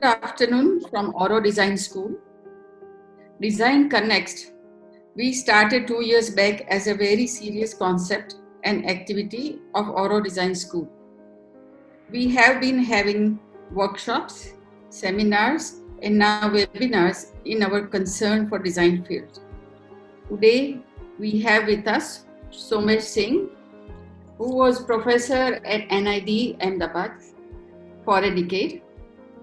afternoon from Oro Design School. Design Connects, we started 2 years back as a very serious concept and activity of Oro Design School. We have been having workshops, seminars, and now webinars in our concern for design field. Today, we have with us Somesh Singh, who was professor at NID Ahmedabad for a decade,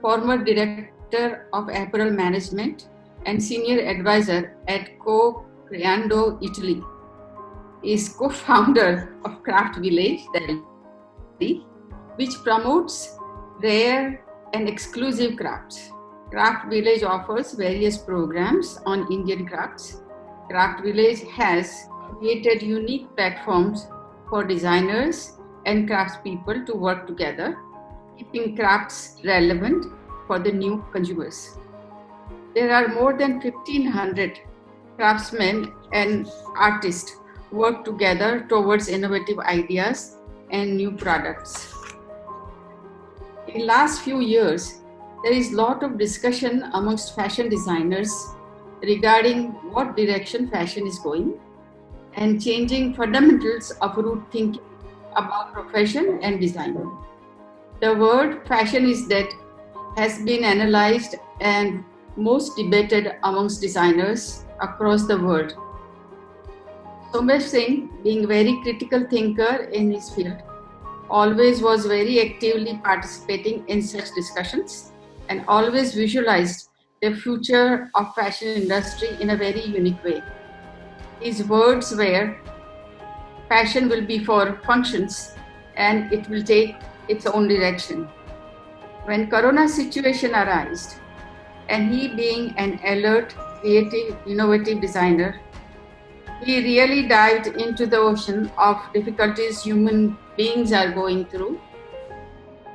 former director of apparel management and senior advisor at Co Creando Italy, is co-founder of Craft Village Delhi, which promotes rare and exclusive crafts. Craft Village offers various programs on Indian crafts. Craft Village has created unique platforms for designers and craftspeople to work together, keeping crafts relevant for the new consumers. There are more than 1,500 craftsmen and artists who work together towards innovative ideas and new products. In the last few years, there is a lot of discussion amongst fashion designers regarding what direction fashion is going and changing fundamentals of root thinking about profession and design. The word fashion is dead has been analyzed and most debated amongst designers across the world. Somesh Singh, being a very critical thinker in his field, always was very actively participating in such discussions and always visualized the future of fashion industry in a very unique way. His words were, fashion will be for functions and it will take its own direction. When Corona situation arose, and he being an alert, creative, innovative designer, he really dived into the ocean of difficulties human beings are going through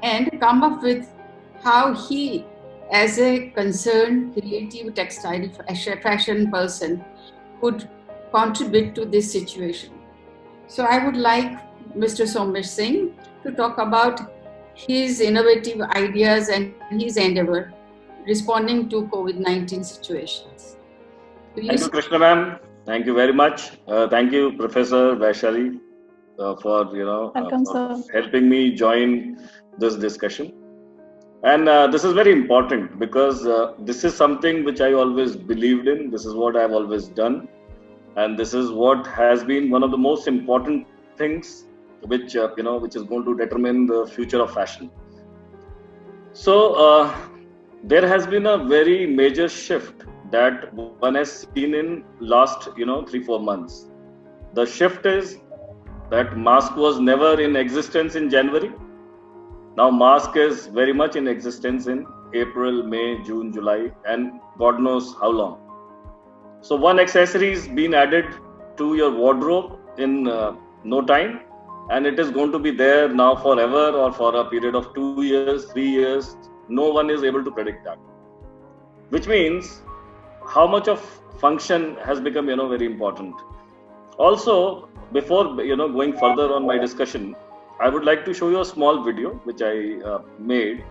and come up with how he, as a concerned creative textile fashion person, could contribute to this situation. So I would like Mr. Somesh Singh to talk about his innovative ideas and his endeavor responding to COVID-19 situations. Thank you, Krishna ma'am. Thank you very much. Thank you, Professor Vaishali, for for helping me join this discussion. And this is very important because this is something which I always believed in. This is what I've always done, and this is what has been one of the most important things which which is going to determine the future of fashion. So there has been a very major shift that one has seen in last 3-4 months. The shift is that mask was never in existence in January. Now mask is very much in existence in April, May, June, July, and God knows how long. So one accessory is being added to your wardrobe in no time, and it is going to be there now forever or for a period of 2 years, 3 years. No one is able to predict that. Which means how much of function has become very important. Also, before going further on my discussion, I would like to show you a small video which I made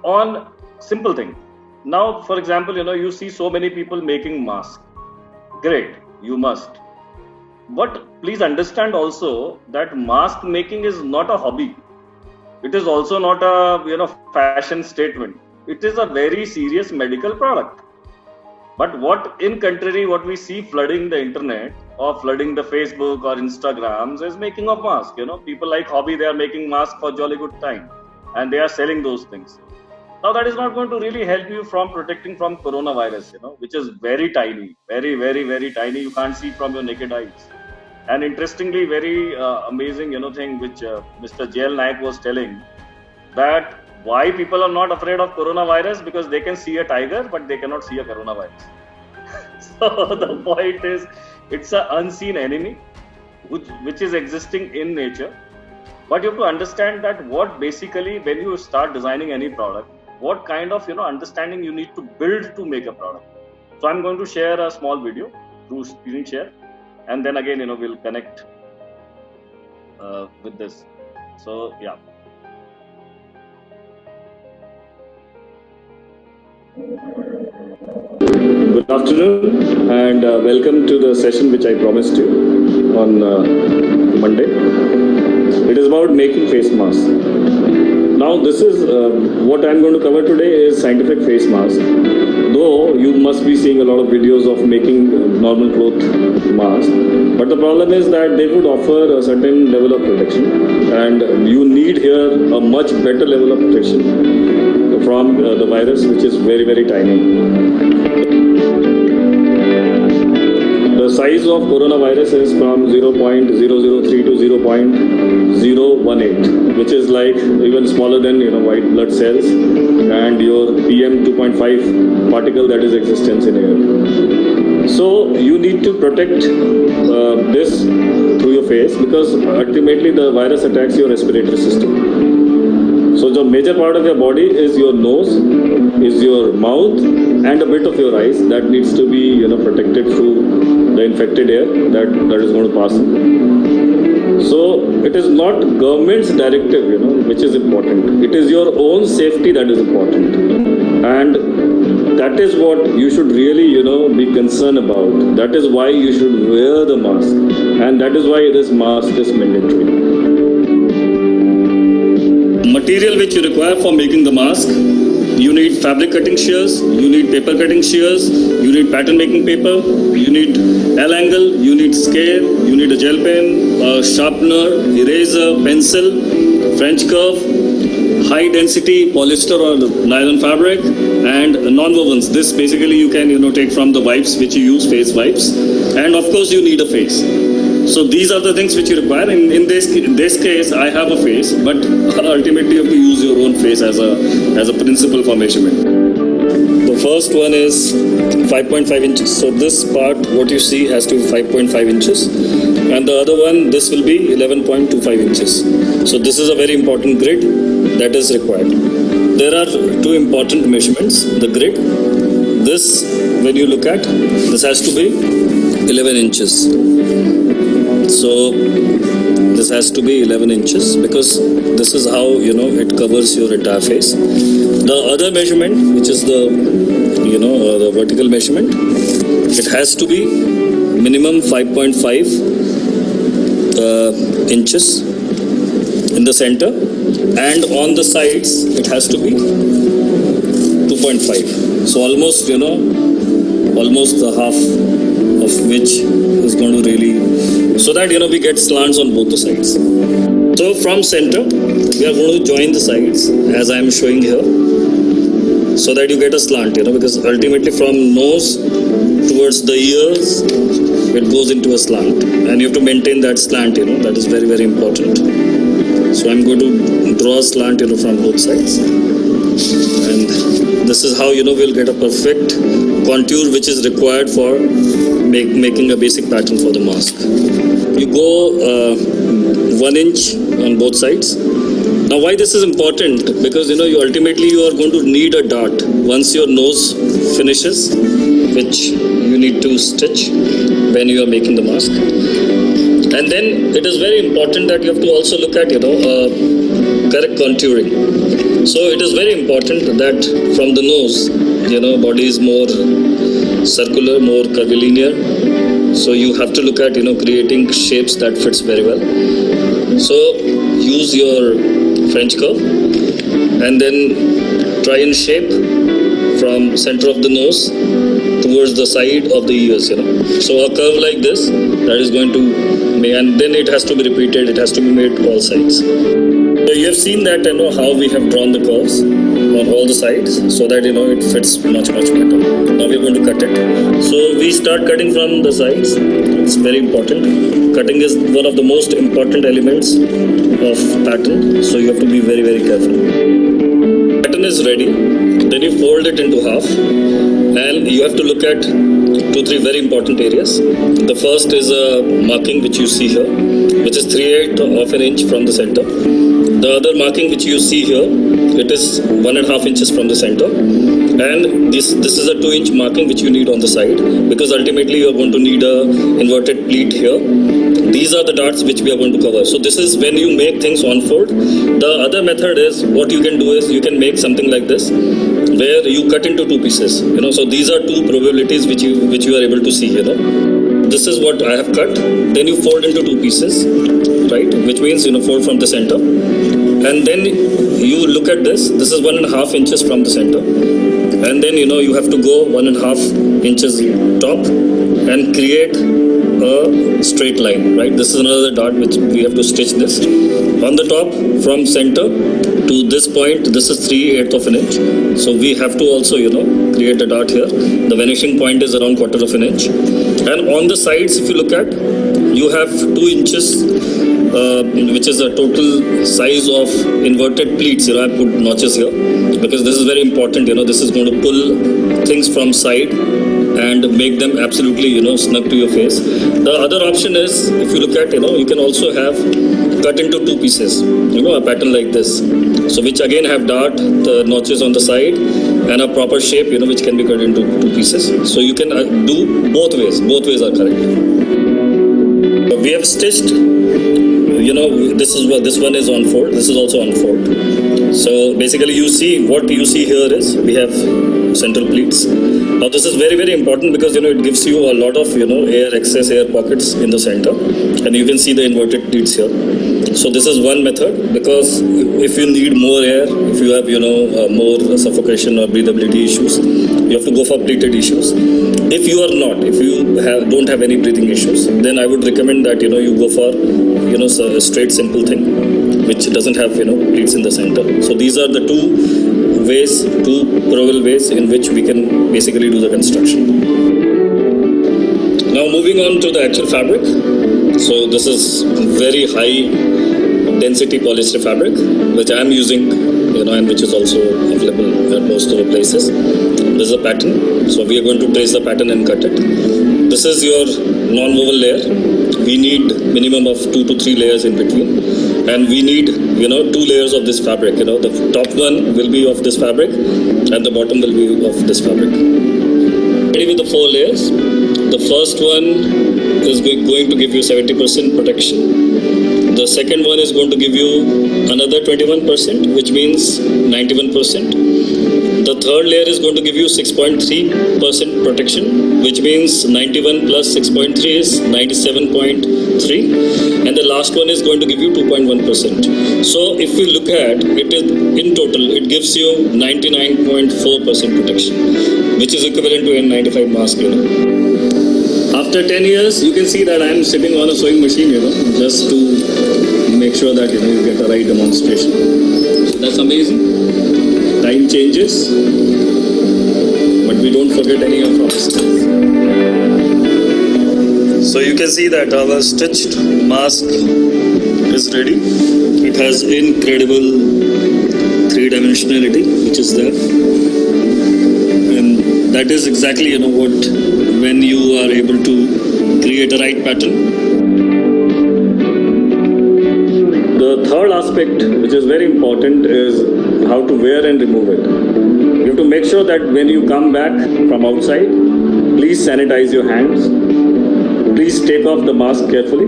on simple thing. Now, for example, you see so many people making masks. Great, you must. But please understand also that mask making is not a hobby. It is also not a fashion statement. It is a very serious medical product. But what we see flooding the internet or flooding the Facebook or Instagrams is making of masks. People like hobby, they are making masks for jolly good time and they are selling those things. Now that is not going to really help you from protecting from coronavirus, which is very tiny, very, very, very tiny. You can't see from your naked eyes. And interestingly, very amazing, thing which Mr. JL Naik was telling, that why people are not afraid of coronavirus, because they can see a tiger, but they cannot see a coronavirus. So the point is, it's an unseen enemy, which is existing in nature. But you have to understand that what basically, when you start designing any product, what kind of understanding you need to build to make a product. So I'm going to share a small video through screen share, and then again we'll connect with this. So yeah. Good afternoon and welcome to the session which I promised you on Monday. It is about making face masks. Now this is what I am going to cover today is scientific face mask. Though you must be seeing a lot of videos of making normal cloth masks, but the problem is that they would offer a certain level of protection, and you need here a much better level of protection from the virus, which is very, very tiny. The size of coronavirus is from 0.003 to 0.018, which is like even smaller than white blood cells and your PM 2.5 particle that is existence in air. So you need to protect this through your face, because ultimately the virus attacks your respiratory system. So the major part of your body is your nose, is your mouth, and a bit of your eyes that needs to be protected through the infected air that is going to pass in. So it is not government's directive which is important. It is your own safety that is important, and that is what you should really be concerned about. That is why you should wear the mask, and that is why this mask is mandatory. Material which you require for making the mask: you need fabric cutting shears, you need paper cutting shears, you need pattern making paper, you need L-angle, you need scale, you need a gel pen, a sharpener, eraser, pencil, French curve, high density polyester or nylon fabric, and non-wovens. This basically you can take from the wipes which you use, face wipes, and of course you need a face. So these are the things which you require. In this case, I have a face, but ultimately you have to use your own face as a principle for measurement. The first one is 5.5 inches. So this part, what you see, has to be 5.5 inches, and the other one, this will be 11.25 inches. So this is a very important grid that is required. There are two important measurements. The grid, this, when you look at, this has to be 11 inches. So this has to be 11 inches because this is how it covers your entire face. The other measurement, which is the the vertical measurement, it has to be minimum 5.5 inches in the center, and on the sides it has to be 2.5. So almost almost the half of which is going to really, so that we get slants on both the sides. So from center we are going to join the sides as I am showing here, so that you get a slant, because ultimately from nose towards the ears it goes into a slant, and you have to maintain that slant, that is very, very important. So I'm going to draw a slant from both sides, and this is how we'll get a perfect contour which is required for making a basic pattern for the mask. You go 1 inch on both sides. Now why this is important? Because you ultimately you are going to need a dart once your nose finishes, which you need to stitch when you are making the mask. And then it is very important that you have to also look at correct contouring. So it is very important that from the nose, body is more circular, more curvilinear. So you have to look at creating shapes that fits very well. So use your French curve and then try and shape from center of the nose towards the side of the ears. So a curve like this, that is going to make, and then it has to be repeated. It has to be made to all sides. So you have seen that how we have drawn the curves on all the sides, so that it fits much better. Now we are going to cut it. So we start cutting from the sides. It's very important. Cutting is one of the most important elements of pattern, so you have to be very, very careful. Pattern is ready. Then you fold it into half, and you have to look at 2-3 very important areas. The first is a marking which you see here, which is 3/8 of an inch from the center. The other marking which you see here, it is 1.5 inches from the center, and this is a 2-inch marking which you need on the side, because ultimately you are going to need a inverted pleat here. these are the dots which we are going to cover. So this is when you make things on fold. The other method is, what you can do is you can make something like this, where you cut into two pieces. So these are two probabilities which you are able to see. This is what I have cut. Then you fold into two pieces, right? Which means fold from the center, and then you look at this. This is 1.5 inches from the center, and then you have to go 1.5 inches top and create a straight line, right? This is another dot which we have to stitch this on the top from center to this point. This is 3/8 of an inch, so we have to also create a dot here. The vanishing point is around 1/4 of an inch, and on the sides, if you look at, you have 2 inches, which is the total size of inverted pleats. I put notches here because this is very important. This is going to pull things from side and make them absolutely snug to your face. The other option is, if you look at, you can also have cut into two pieces, a pattern like this, so which again have dart, the notches on the side, and a proper shape, which can be cut into two pieces. So you can do both ways are correct. We have stitched, this one is on fold, this is also on fold. So basically what you see here is we have central pleats. Now this is very, very important because it gives you a lot of excess air pockets in the center, and you can see the inverted pleats here. So this is one method, because if you need more air, if you have more suffocation or breathability issues, you have to go for pleated issues. If you are not, if you don't have any breathing issues, then I would recommend that you go for a straight simple thing which doesn't have pleats in the center. So these are the two probable ways in which we can basically do the construction. Now moving on to the actual fabric. So this is very high density polyester fabric which I am using, and which is also available at most of the places. This is a pattern, so we are going to trace the pattern and cut it. This is your non-woven layer. We need minimum of 2 to 3 layers in between, and we need 2 layers of this fabric. The top one will be of this fabric and the bottom will be of this fabric. Ready with the 4 layers. The first one is going to give you 70% protection. The second one is going to give you another 21%, which means 91%. The third layer is going to give you 6.3% protection, which means 91 plus 6.3 is 97.3, and the last one is going to give you 2.1%. So if we look at it, in total it gives you 99.4% protection, which is equivalent to N95 mask. After 10 years, you can see that I am sitting on a sewing machine, just to make sure that you get the right demonstration. So that's amazing. Time changes, but we don't forget any of our skills. So you can see that our stitched mask is ready. It has incredible 3-dimensionality, which is there, and that is exactly what, when you are able to create a right pattern. The third aspect, which is very important, is how to wear and remove it. You have to make sure that when you come back from outside, please sanitize your hands. Please take off the mask carefully,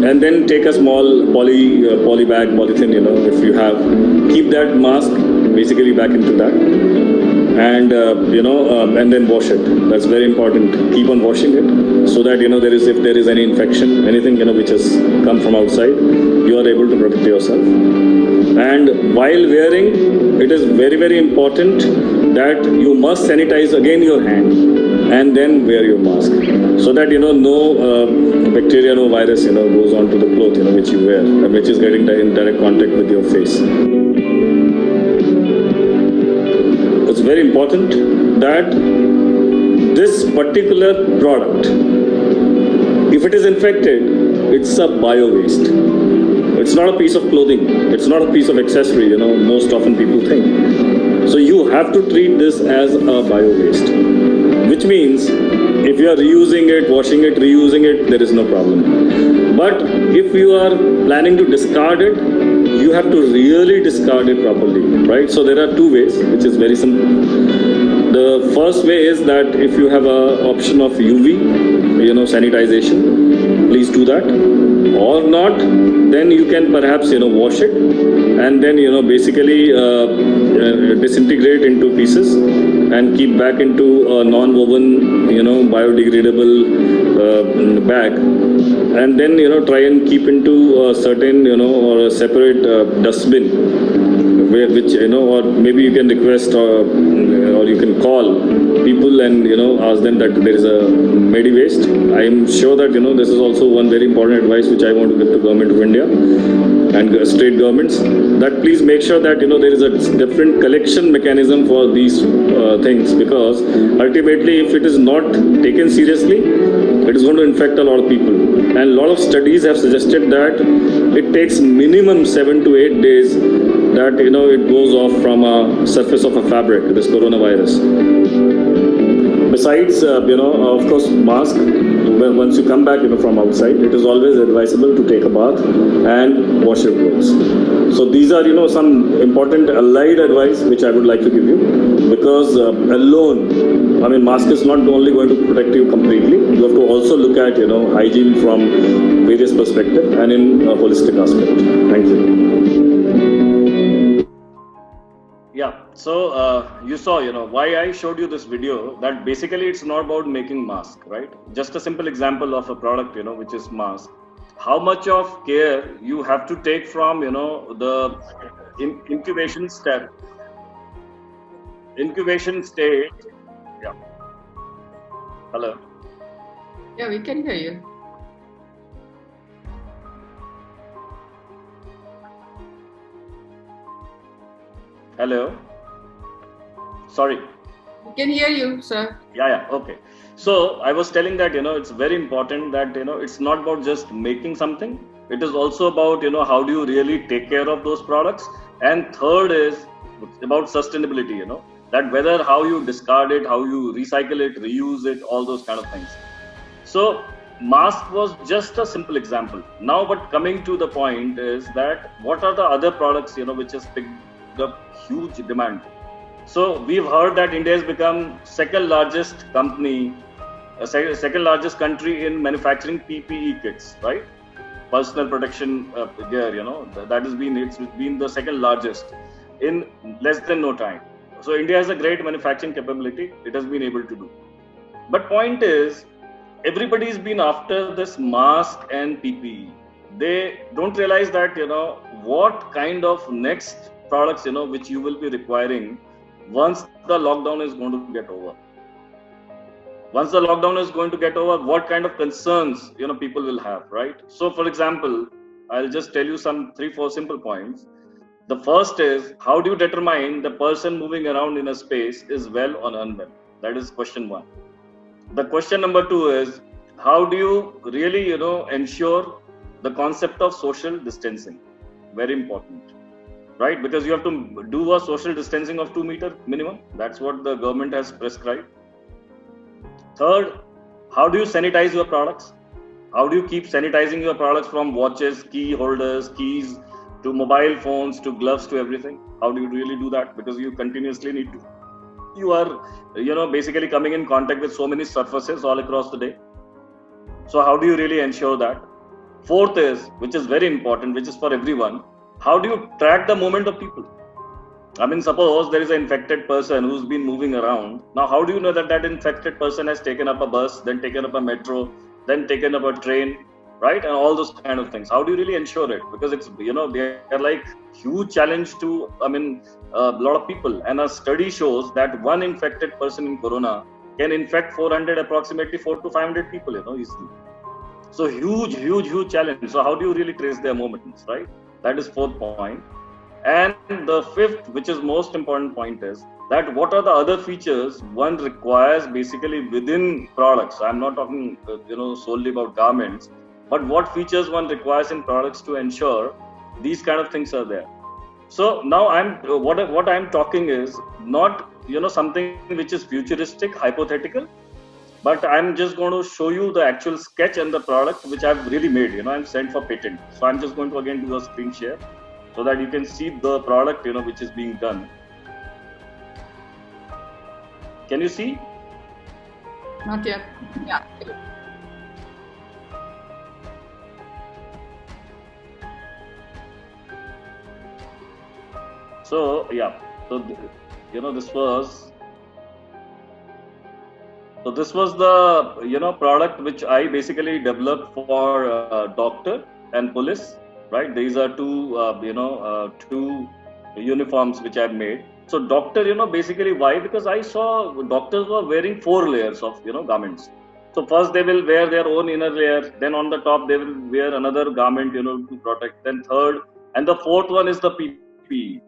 and then take a small poly bag, polythene, if you have. Keep that mask basically back into that, and and then wash it. That's very important. Keep on washing it, so that if there is any infection, anything which has come from outside, you are able to protect yourself. And while wearing, it is very, very important that you must sanitize again your hand and then wear your mask, so that no bacteria, no virus goes onto the cloth which you wear, which is getting in direct contact with your face. It's very important that this particular product, if it is infected, it's a bio waste. It's not a piece of clothing. It's not a piece of accessory, most often people think. So you have to treat this as a bio waste, which means if you are reusing it, washing it, reusing it, there is no problem. But if you are planning to discard it, you have to really discard it properly, right? So there are 2 ways, which is very simple. The first way is that if you have a option of UV, sanitization, please do that. Or not, then you can perhaps wash it and then basically disintegrate into pieces and keep back into a non-woven biodegradable bag, and then try and keep into a certain or a separate dustbin, which or maybe you can request or you can call people and ask them that there is a Medi Waste. I am sure that this is also one very important advice which I want to give to Government of India and state governments, that please make sure that there is a different collection mechanism for these things, because ultimately if it is not taken seriously, it is going to infect a lot of people. And a lot of studies have suggested that it takes minimum 7 to 8 days that it goes off from a surface of a fabric, this coronavirus. Besides, of course, mask. Once you come back, from outside, it is always advisable to take a bath and wash your clothes. So these are, some important allied advice which I would like to give you, because alone, mask is not only going to protect you completely. You have to also look at, hygiene from various perspectives and in a holistic aspect. Thank you. Yeah, so you saw, why I showed you this video, that basically it's not about making mask, right? Just a simple example of a product, which is mask. How much of care you have to take from, the incubation stage. Yeah. Hello. Yeah, we can hear you. Hello. Sorry. We can hear you, sir. Yeah, okay. So I was telling that, it's very important that, it's not about just making something. It is also about, how do you really take care of those products. And third is about sustainability, that whether how you discard it, how you recycle it, reuse it, all those kind of things. So mask was just a simple example. Now, but coming to the point is that what are the other products, which has picked up huge demand. So we've heard that India has become second largest country in manufacturing PPE kits, right? Personal protection gear, it's been the second largest in less than no time. So India has a great manufacturing capability. It has been able to do. But point is, everybody's been after this mask and PPE. They don't realize that, what kind of next products, which you will be requiring once the lockdown is going to get over. Once the lockdown is going to get over, what kind of concerns, people will have, right? So for example, I'll just tell you some 3-4 simple points. The first is, how do you determine the person moving around in a space is well or unwell? That is question 1. The question number 2 is, how do you really, ensure the concept of social distancing? Very important. Right? Because you have to do a social distancing of 2 meters minimum. That's what the government has prescribed. Third, how do you sanitize your products? How do you keep sanitizing your products from watches, key holders, keys, to mobile phones, to gloves, to everything? How do you really do that? Because you continuously need to. You are, basically coming in contact with so many surfaces all across the day. So how do you really ensure that? Fourth is, which is very important, which is for everyone, how do you track the movement of people? Suppose there is an infected person who's been moving around. Now, how do you know that that infected person has taken up a bus, then taken up a metro, then taken up a train, right? And all those kind of things. How do you really ensure it? Because it's, they are like huge challenge to, a lot of people. And a study shows that one infected person in corona can infect approximately 400 to 500 people, easily. So huge challenge. So how do you really trace their movements, right? That is fourth point. And the fifth, which is most important point, is that what are the other features one requires basically within products? I'm not talking, solely about garments, but what features one requires in products to ensure these kind of things are there. So now what I'm talking is not, something which is futuristic, hypothetical, but I'm just going to show you the actual sketch and the product which I've really made. I'm sent for patent. So I'm just going to again do a screen share so that you can see the product, which is being done. Can you see? Not yet. Yeah. So yeah, so this was. So this was the product which I basically developed for doctor and police, right? These are two uniforms which I've made. So doctor, basically why? Because I saw doctors were wearing 4 layers of garments. So first they will wear their own inner layer, then on the top they will wear another garment, to protect. Then third, and the fourth one is the PPE.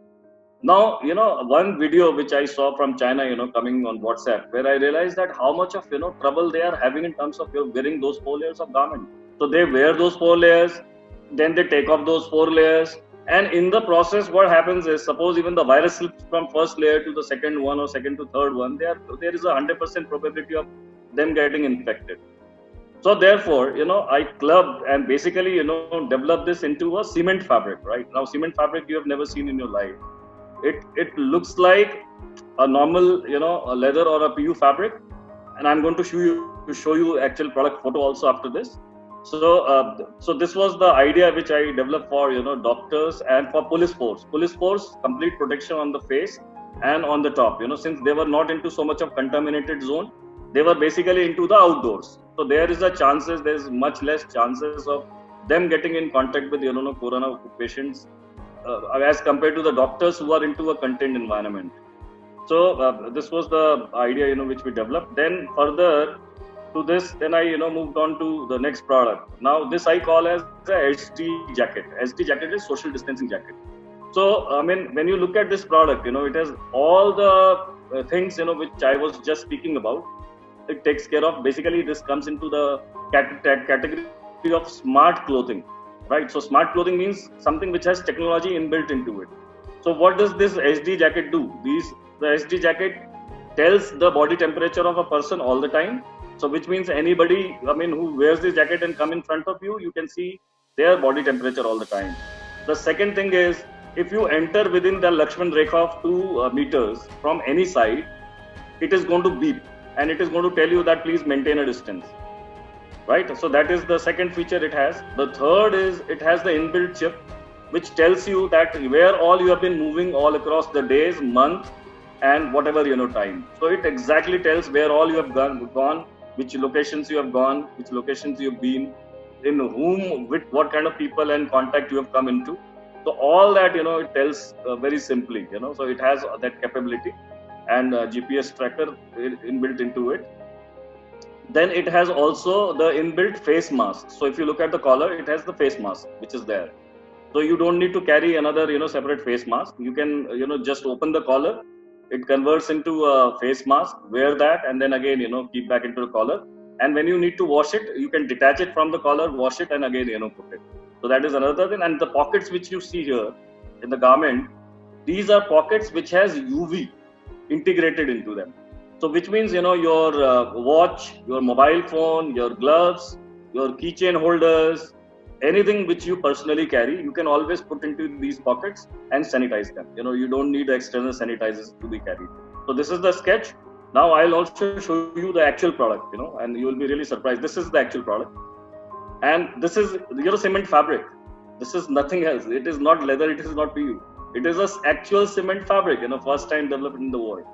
Now, one video which I saw from China, coming on WhatsApp, where I realized that how much of, trouble they are having in terms of wearing those 4 layers of garment. So they wear those 4 layers, then they take off those 4 layers. And in the process, what happens is, suppose even the virus slips from first layer to the second one or second to third one, there is a 100% probability of them getting infected. So therefore, I clubbed and basically, developed this into a cement fabric, right? Now, cement fabric you have never seen in your life. It looks like a normal, a leather or a PU fabric, and I'm going to show you actual product photo also after this. So this was the idea which I developed for doctors and for police force. Police force, complete protection on the face and on the top. Since they were not into so much of contaminated zone, they were basically into the outdoors. So there's much less chances of them getting in contact with corona patients. As compared to the doctors who are into a contained environment. So this was the idea, which we developed. Then further to this, then I, moved on to the next product. Now this I call as the SD jacket. SD jacket is social distancing jacket. So, I mean, when you look at this product, it has all the things, which I was just speaking about. It takes care of, basically this comes into the category of smart clothing. Right, so smart clothing means something which has technology inbuilt into it. So what does this SD jacket do? The SD jacket tells the body temperature of a person all the time. So which means anybody, who wears this jacket and come in front of you, you can see their body temperature all the time. The second thing is, if you enter within the Lakshman Rekha of 2 meters from any side, it is going to beep and it is going to tell you that please maintain a distance. Right, so that is the second feature it has. The third is it has the inbuilt chip, which tells you that where all you have been moving all across the days, month, and whatever time. So it exactly tells where all you have gone, which locations you have gone, which locations you have been, in whom, with what kind of people and contact you have come into. So all that it tells very simply. So it has that capability and GPS tracker inbuilt into it. Then it has also the inbuilt face mask. So if you look at the collar, it has the face mask which is there. So you don't need to carry another separate face mask. You can just open the collar. It converts into a face mask. Wear that, and then again keep back into the collar. And when you need to wash it, you can detach it from the collar, wash it, and again put it. So that is another thing. And the pockets which you see here in the garment, these are pockets which has UV integrated into them. So which means, your watch, your mobile phone, your gloves, your keychain holders, anything which you personally carry, you can always put into these pockets and sanitize them. You don't need external sanitizers to be carried. So this is the sketch. Now I'll also show you the actual product, and you will be really surprised. This is the actual product. And this is, cement fabric. This is nothing else. It is not leather. It is not PU. It is an actual cement fabric, first time developed in the world.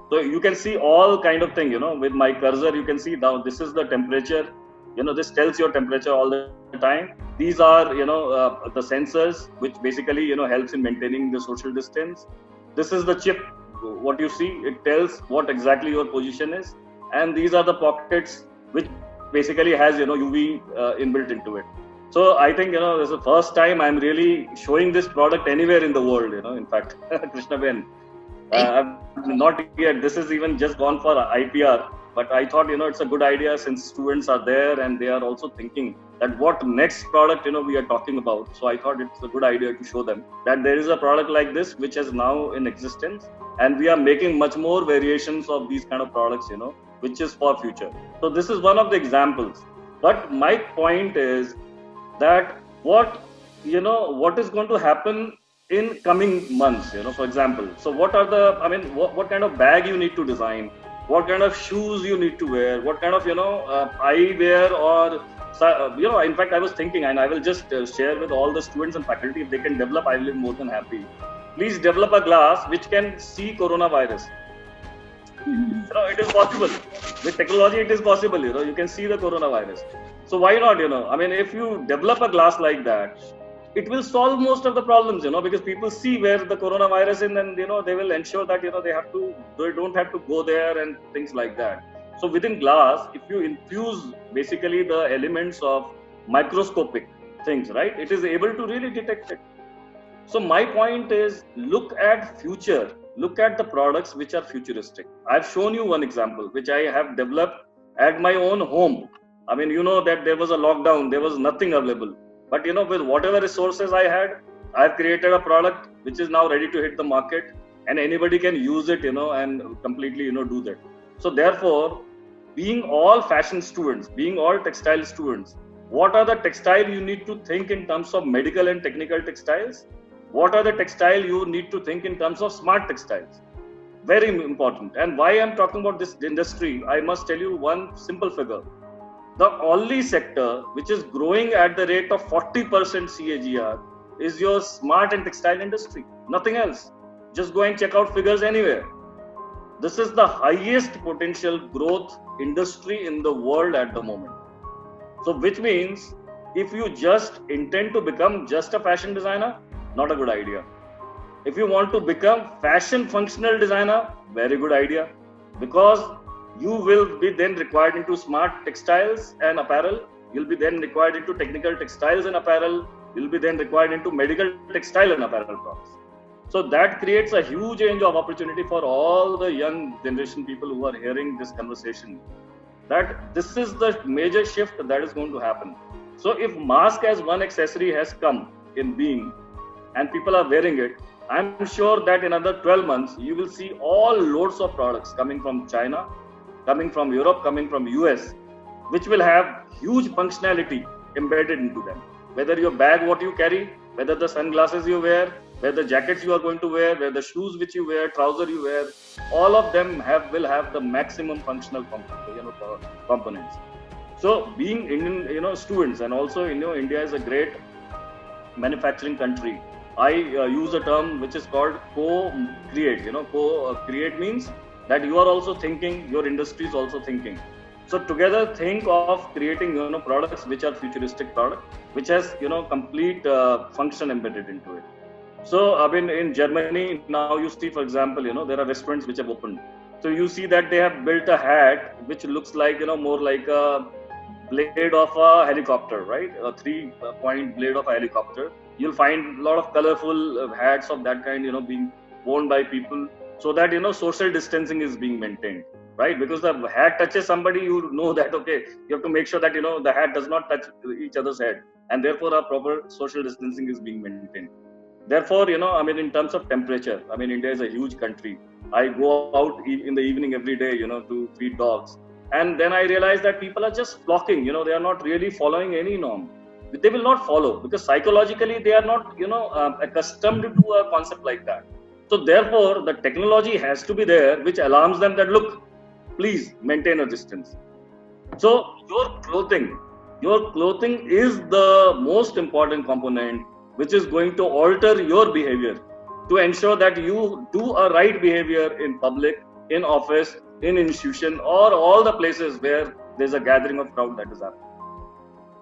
So you can see all kind of thing, with my cursor, you can see now this is the temperature, this tells your temperature all the time. These are, the sensors, which basically, helps in maintaining the social distance. This is the chip, what you see, it tells what exactly your position is. And these are the pockets, which basically has, UV inbuilt into it. So I think, this is the first time I'm really showing this product anywhere in the world, in fact, Krishna Ben. Not yet. This is even just gone for IPR, but I thought it's a good idea since students are there and they are also thinking that what next product we are talking about. So I thought it's a good idea to show them that there is a product like this which is now in existence, and we are making much more variations of these kind of products, which is for future. So this is one of the examples. But my point is that what is going to happen in coming months, for example. So what are the, what kind of bag you need to design? what kind of shoes you need to wear, what kind of eyewear or in fact I was thinking, and I will just share with all the students and faculty, if they can develop, I will be more than happy. Please develop a glass which can see coronavirus. It is possible. With technology, it is possible. You can see the coronavirus. So why not? I mean, if you develop a glass like that, it will solve most of the problems. Because people see where the coronavirus is, and they will ensure that they don't have to go there and things like that. So within glass, if you infuse basically the elements of microscopic things, right, it is able to really detect it. So my point is, look at future. Look at the products which are futuristic. I've shown you one example which I have developed at my own home. I mean, that there was a lockdown, there was nothing available. But with whatever resources I had, I've created a product which is now ready to hit the market, and anybody can use it, and completely, do that. So therefore, being all fashion students, being all textile students, what are the textile you need to think in terms of medical and technical textiles? What are the textile you need to think in terms of smart textiles? Very important. And why I'm talking about this industry, I must tell you one simple figure. The only sector which is growing at the rate of 40% CAGR is your smart and textile industry. Nothing else. Just go and check out figures anywhere. This is the highest potential growth industry in the world at the moment. So which means if you just intend to become just a fashion designer, not a good idea. If you want to become fashion functional designer, very good idea, because you will be then required into smart textiles and apparel. You'll be then required into technical textiles and apparel. You'll be then required into medical textile and apparel products. So that creates a huge range of opportunity for all the young generation people who are hearing this conversation, that this is the major shift that is going to happen. So if mask as one accessory has come in being, and people are wearing it, I'm sure that in another 12 months, you will see all loads of products coming from China, coming from Europe, coming from US, which will have huge functionality embedded into them. Whether your bag, what you carry, whether the sunglasses you wear, whether the jackets you are going to wear, whether the shoes which you wear, trouser you wear, all of them will have the maximum functional components. So being Indian, students, and also India is a great manufacturing country. I use a term which is called co-create. Co-create means that you are also thinking, your industry is also thinking. So together think of creating products which are futuristic products, which has complete function embedded into it. So I mean, in Germany now you see, for example, there are restaurants which have opened. So you see that they have built a hat which looks like more like a blade of a helicopter, right? A 3-point blade of a helicopter. You'll find a lot of colorful hats of that kind, being worn by people, so that social distancing is being maintained, right? Because the hat touches somebody, you know that okay, you have to make sure that the hat does not touch each other's head, and therefore a proper social distancing is being maintained. Therefore, I mean, in terms of temperature, I mean, India is a huge country. I go out in the evening every day, to feed dogs. And then I realize that people are just flocking, they are not really following any norm. They will not follow because psychologically they are not, accustomed to a concept like that. So therefore, the technology has to be there, which alarms them that, look, please maintain a distance. So your clothing is the most important component, which is going to alter your behavior to ensure that you do a right behavior in public, in office, in institution, or all the places where there's a gathering of crowd that is happening.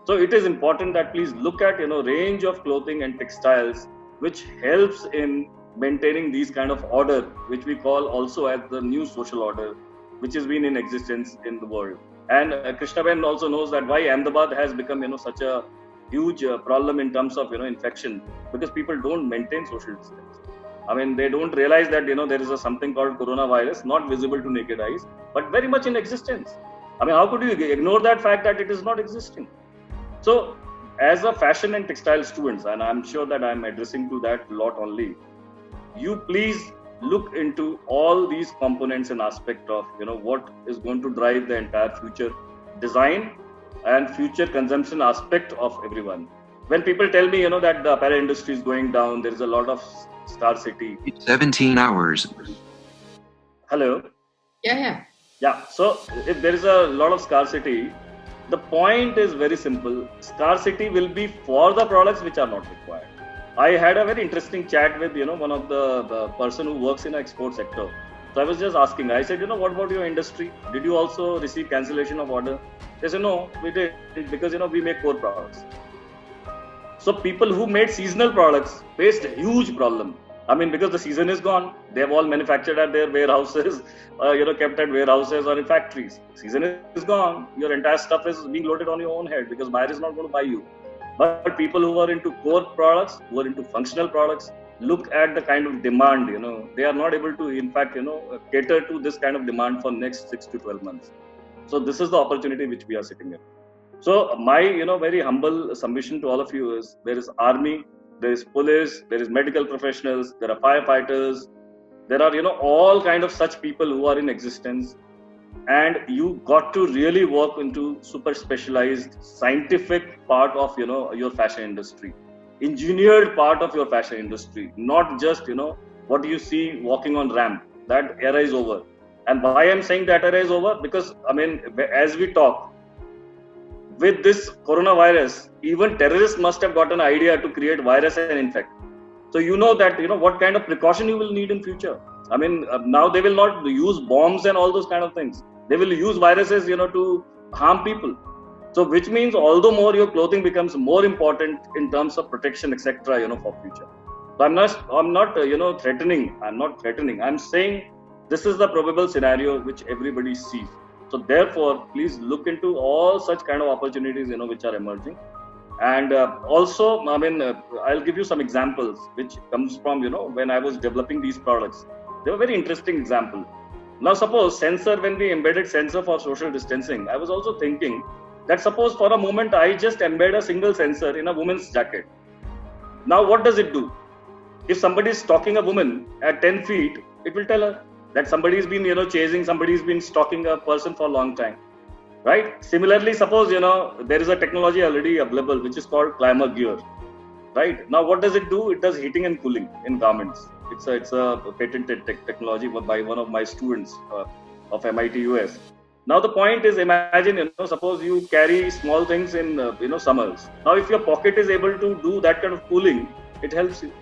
So it is important that please look at range of clothing and textiles which helps in maintaining these kind of order, which we call also as the new social order, which has been in existence in the world. And Krishnaben also knows that why Ahmedabad has become such a huge problem in terms of infection, because people don't maintain social distance. I mean, they don't realize that there is something called coronavirus, not visible to naked eyes, but very much in existence. I mean, how could you ignore that fact that it is not existing? So as a fashion and textile students, and I'm sure that I'm addressing to that lot only, you please look into all these components and aspect of what is going to drive the entire future design and future consumption aspect of everyone. When people tell me that the apparel industry is going down, there is a lot of scarcity. 17 hours. Hello. Yeah. Yeah, so if there is a lot of scarcity, the point is very simple. Scarcity will be for the products which are not required. I had a very interesting chat with one of the person who works in the export sector. So I was just asking. I said, what about your industry? Did you also receive cancellation of order? They said, no, we did because we make core products. So people who made seasonal products faced a huge problem. I mean, because the season is gone, they have all manufactured at their warehouses, kept at warehouses or in factories. Season is gone. Your entire stuff is being loaded on your own head because buyer is not going to buy you. But people who are into core products, who are into functional products, look at the kind of demand. They are not able to, in fact, cater to this kind of demand for next 6 to 12 months. So this is the opportunity which we are sitting in. So my, very humble submission to all of you is there is army, there is police, there is medical professionals, there are firefighters, there are, all kind of such people who are in existence. And you got to really work into super specialized scientific part of, your fashion industry, engineered part of your fashion industry, not just, what you see walking on ramp. That era is over. And why I'm saying that era is over? Because, I mean, as we talk, with this coronavirus, even terrorists must have got an idea to create virus and infect. So that, what kind of precaution you will need in future. I mean, now they will not use bombs and all those kind of things. They will use viruses, to harm people. So which means although more your clothing becomes more important in terms of protection, etc., for future. So I'm not, threatening. I'm not threatening. I'm saying this is the probable scenario which everybody sees. So therefore, please look into all such kind of opportunities, which are emerging. And also, I mean, I'll give you some examples, which comes from, when I was developing these products. They were very interesting example. Now, suppose sensor, when we embedded sensor for social distancing, I was also thinking that suppose for a moment, I just embed a single sensor in a woman's jacket. Now, what does it do? If somebody is stalking a woman at 10 feet, it will tell her that somebody's been, chasing, somebody's been stalking a person for a long time, right? Similarly, suppose, there is a technology already available, which is called climber gear, right? Now, what does it do? It does heating and cooling in garments. It's a patented technology by one of my students of MIT US. Now, the point is, imagine, suppose you carry small things in, summers. Now, if your pocket is able to do that kind of cooling, it helps you.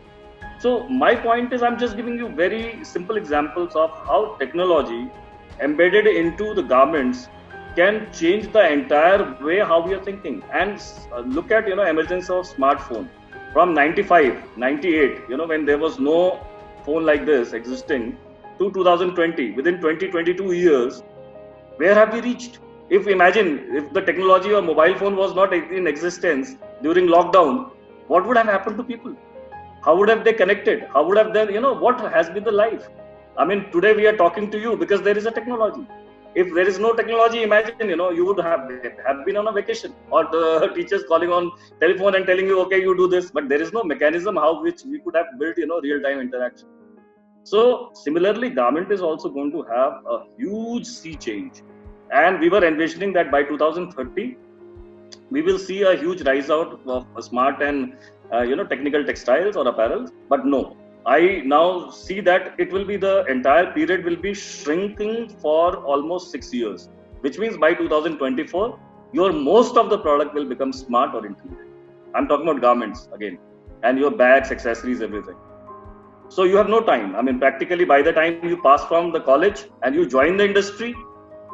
So my point is, I'm just giving you very simple examples of how technology embedded into the garments can change the entire way how we are thinking. And look at, emergence of smartphone from 95, 98, when there was no phone like this existing, to 2020, within 22 years, where have we reached? If the technology or mobile phone was not in existence during lockdown, what would have happened to people? How would have they connected? How would have then, what has been the life? I mean, today we are talking to you because there is a technology. If there is no technology, imagine, you would have been on a vacation, or the teachers calling on telephone and telling you, okay, you do this, but there is no mechanism how which we could have built, real-time interaction. So similarly, garment is also going to have a huge sea change. And we were envisioning that by 2030, we will see a huge rise out of smart and technical textiles or apparel. But no, I now see that it will be the entire period will be shrinking for almost 6 years, which means by 2024, your most of the product will become smart or intelligent. I'm talking about garments again, and your bags, accessories, everything. So you have no time. I mean, practically by the time you pass from the college and you join the industry,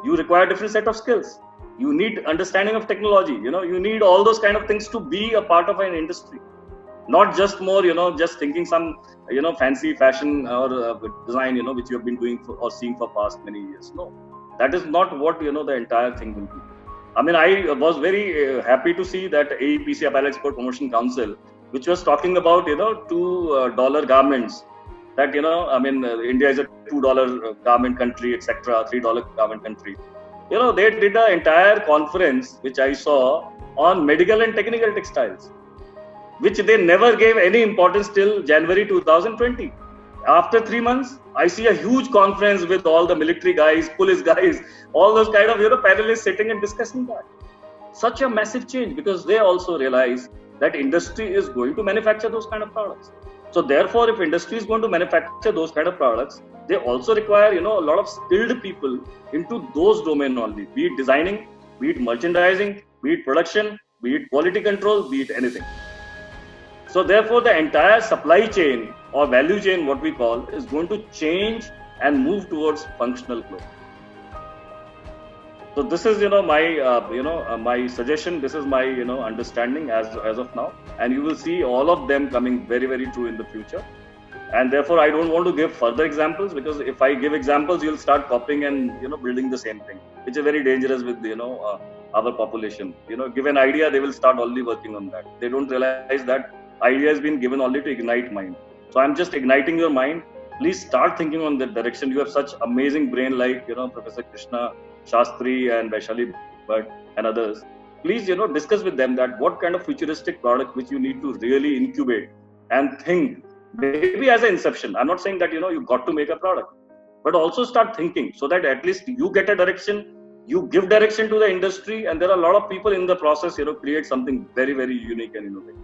you require a different set of skills. You need understanding of technology. You need all those kind of things to be a part of an industry. Not just more, just thinking some, fancy fashion or design, which you have been doing or seeing for past many years. No, that is not what, the entire thing will be. I mean, I was very happy to see that AEPC, Apparel Export Promotion Council, which was talking about, $2 garments. That, India is a $2 garment country, etc., $3 garment country. They did an entire conference, which I saw, on medical and technical textiles, which they never gave any importance till January 2020. After 3 months, I see a huge conference with all the military guys, police guys, all those kind of, panelists sitting and discussing that. Such a massive change, because they also realize that industry is going to manufacture those kind of products. So therefore, if industry is going to manufacture those kind of products, they also require, a lot of skilled people into those domain only, be it designing, be it merchandising, be it production, be it quality control, be it anything. So therefore, the entire supply chain or value chain, what we call, is going to change and move towards functional clothing. So this is, my suggestion. This is my, understanding as of now, and you will see all of them coming very, very true in the future. And therefore, I don't want to give further examples, because if I give examples, you'll start copying and building the same thing, which is very dangerous with our population. Give an idea, they will start only working on that. They don't realize that idea has been given only to ignite mind. So I'm just igniting your mind. Please start thinking on that direction. You have such amazing brain, like Professor Krishna Shastri and Vaishali Bhatt and others. Please discuss with them that what kind of futuristic product which you need to really incubate and think, maybe as an inception. I'm not saying that you got to make a product, but also start thinking, so that at least you get a direction, you give direction to the industry, and there are a lot of people in the process create something very, very unique and innovative.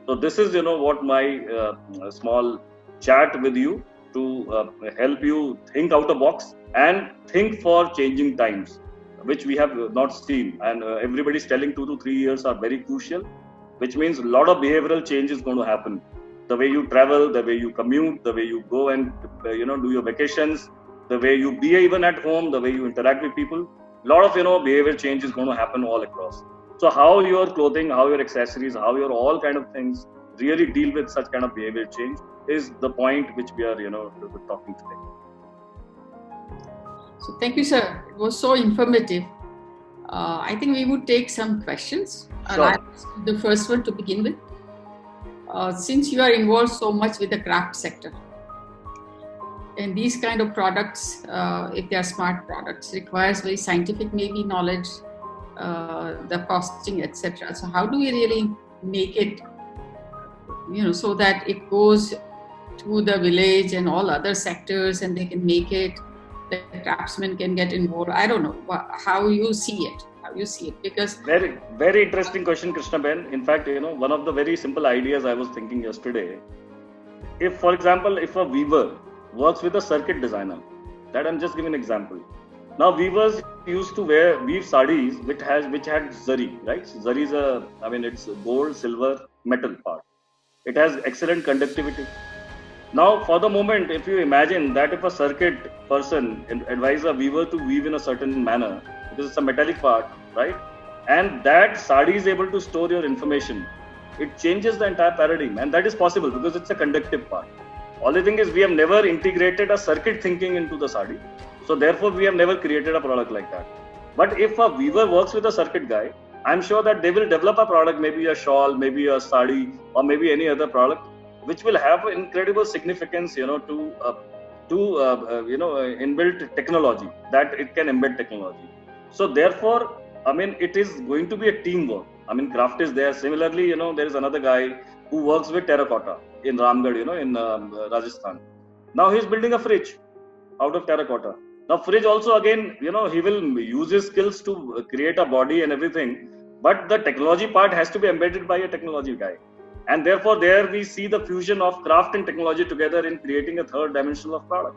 So this is what my small chat with you to help you think out the box and think for changing times, which we have not seen. And everybody's telling 2 to 3 years are very crucial, which means a lot of behavioral change is going to happen. The way you travel, the way you commute, the way you go and do your vacations, the way you be even at home, the way you interact with people, a lot of behavior change is going to happen all across. So how your clothing, how your accessories, how your all kind of things really deal with such kind of behavior change is the point which we are talking today. So thank you, sir. It was so informative. I think we would take some questions. Sure. I'll ask the first one to begin with. Since you are involved so much with the craft sector, and these kind of products, if they are smart products, requires very scientific maybe knowledge, the costing, etc. So how do we really make it, so that it goes to the village and all other sectors, and they can make it, the craftsmen can get involved? I don't know how you see it. Because very, very interesting question, Krishna Ben. In fact, one of the very simple ideas I was thinking yesterday, if, for example, if a weaver works with a circuit designer, that I'm just giving an example. Now, weavers used to weave sarees which had zari, right? Zari is it's gold, silver, metal part. It has excellent conductivity. Now, for the moment, if you imagine that if a circuit person advises a weaver to weave in a certain manner, because it's a metallic part, right? And that sari is able to store your information, it changes the entire paradigm. And that is possible because it's a conductive part. Only thing is, we have never integrated a circuit thinking into the sari. So therefore, we have never created a product like that. But if a weaver works with a circuit guy, I'm sure that they will develop a product, maybe a shawl, maybe a sari, or maybe any other product, which will have incredible significance, to inbuilt technology, that it can embed technology. So therefore, it is going to be a teamwork. Craft is there. Similarly, there is another guy who works with terracotta in Ramgarh, in Rajasthan. Now he's building a fridge out of terracotta. Now fridge also, again, he will use his skills to create a body and everything, but the technology part has to be embedded by a technology guy. And therefore, there we see the fusion of craft and technology together in creating a third dimension of product.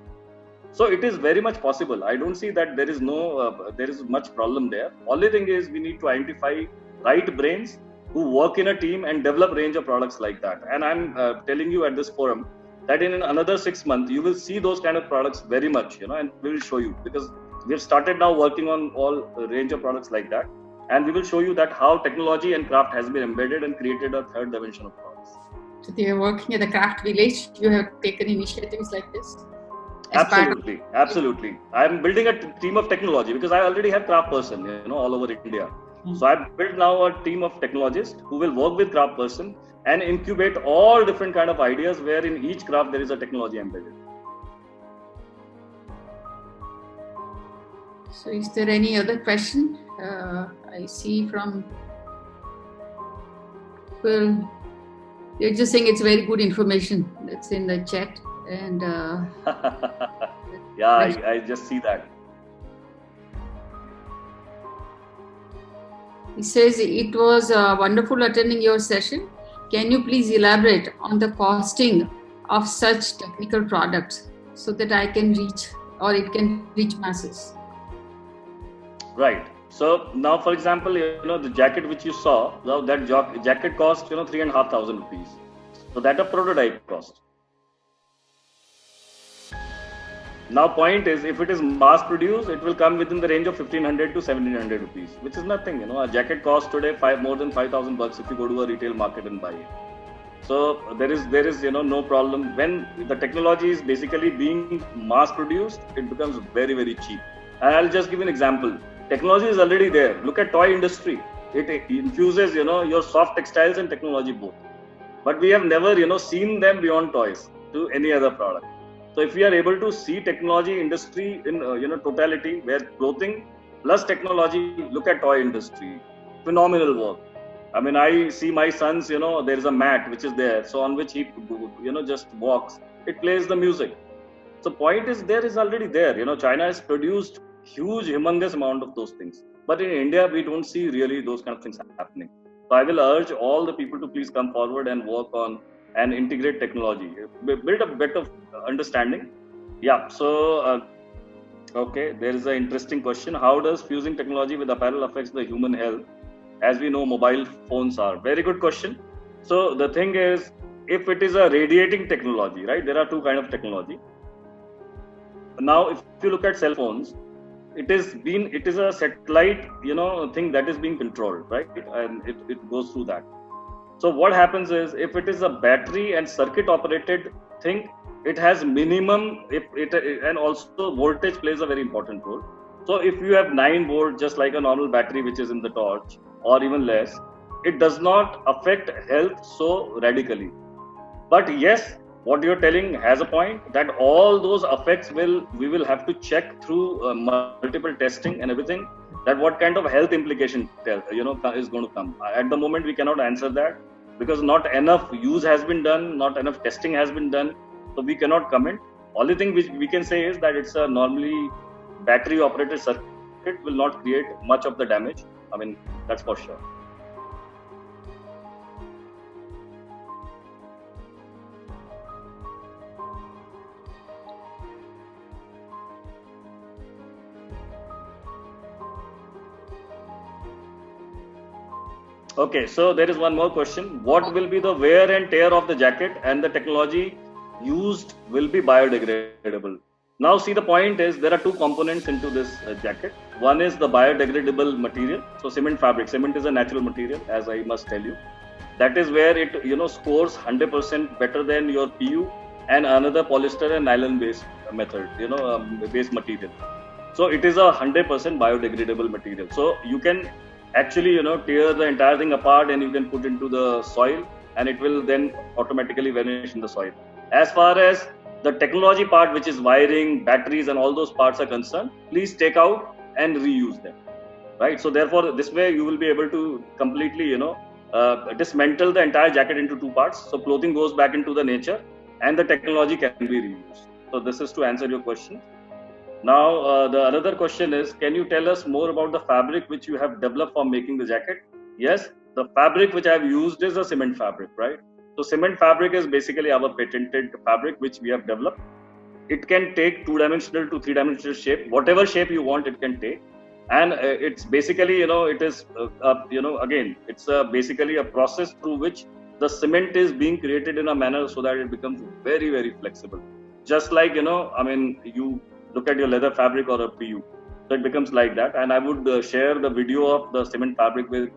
So it is very much possible. I don't see that there is much problem there. Only thing is, we need to identify right brains who work in a team and develop range of products like that. And I'm telling you at this forum that in another 6 months, you will see those kind of products very much, and we will show you, because we have started now working on all range of products like that. And we will show you that how technology and craft has been embedded and created a third dimension of products. So they are working at the craft village. You have taken initiatives like this? Absolutely. I'm building a team of technology because I already have craft person, all over India. Mm-hmm. So I've built now a team of technologists who will work with craft person and incubate all different kind of ideas where in each craft there is a technology embedded. So is there any other question? I see from, well, they're just saying it's very good information that's in the chat. And yeah, I just see that. He says it was wonderful attending your session. Can you please elaborate on the costing of such technical products so that I can reach, or it can reach masses? Right. So now, for example, the jacket which you saw, now that jacket cost 3,500 rupees. So that a prototype cost. Now, point is, if it is mass produced, it will come within the range of 1,500 to 1,700 rupees, which is nothing. A jacket costs today more than 5,000 bucks if you go to a retail market and buy it. So there is no problem. When the technology is basically being mass produced, it becomes very, very cheap. And I'll just give an example. Technology is already there. Look at toy industry. It infuses your soft textiles and technology both. But we have never seen them beyond toys to any other product. So if we are able to see technology industry in totality, where clothing plus technology, look at toy industry, phenomenal work. I mean, I see my sons, there is a mat which is there, so on which he just walks. It plays the music. So point is, there is already there. China has produced huge, humongous amount of those things. But in India, we don't see really those kind of things happening. So I will urge all the people to please come forward and work on and integrate technology, build a better understanding. Yeah. So, okay, there is an interesting question. How does fusing technology with apparel affects the human health? As we know, mobile phones are. Very good question. So the thing is, if it is a radiating technology, right? There are two kinds of technology. Now, if you look at cell phones, it is a satellite, thing that is being controlled, right? And it goes through that. So what happens is, if it is a battery and circuit operated thing, it has minimum, and also voltage plays a very important role. So if you have 9 volt, just like a normal battery which is in the torch, or even less, it does not affect health so radically. But yes, what you're telling has a point, that all those effects we will have to check through multiple testing and everything, that what kind of health implication is going to come. At the moment, we cannot answer that because not enough use has been done, not enough testing has been done, so we cannot comment. Only thing which we can say is that it's a normally battery operated circuit, will not create much of the damage. I mean, that's for sure. Okay, so there is one more question. What will be the wear and tear of the jacket, and the technology used will be biodegradable? Now, see, the point is, there are two components into this jacket. One is the biodegradable material. So cement fabric. Cement is a natural material, as I must tell you. That is where it scores 100% better than your PU and another polyester and nylon based method, base material. So it is a 100% biodegradable material. So you can actually tear the entire thing apart and you can put into the soil, and it will then automatically vanish in the soil. As far as the technology part, which is wiring, batteries and all those parts are concerned, please take out and reuse them, right? So therefore, this way you will be able to completely dismantle the entire jacket into 2 parts. So clothing goes back into the nature and the technology can be reused. So this is to answer your question. Now, the another question is, can you tell us more about the fabric which you have developed for making the jacket? Yes, the fabric which I have used is a cement fabric, right? So cement fabric is basically our patented fabric which we have developed. It can take 2-dimensional to 3-dimensional shape, whatever shape you want it can take. And it's basically, it is, again, it's basically a process through which the cement is being created in a manner so that it becomes very, very flexible. Just like, you look at your leather fabric or a PU. So it becomes like that. And I would share the video of the cement fabric with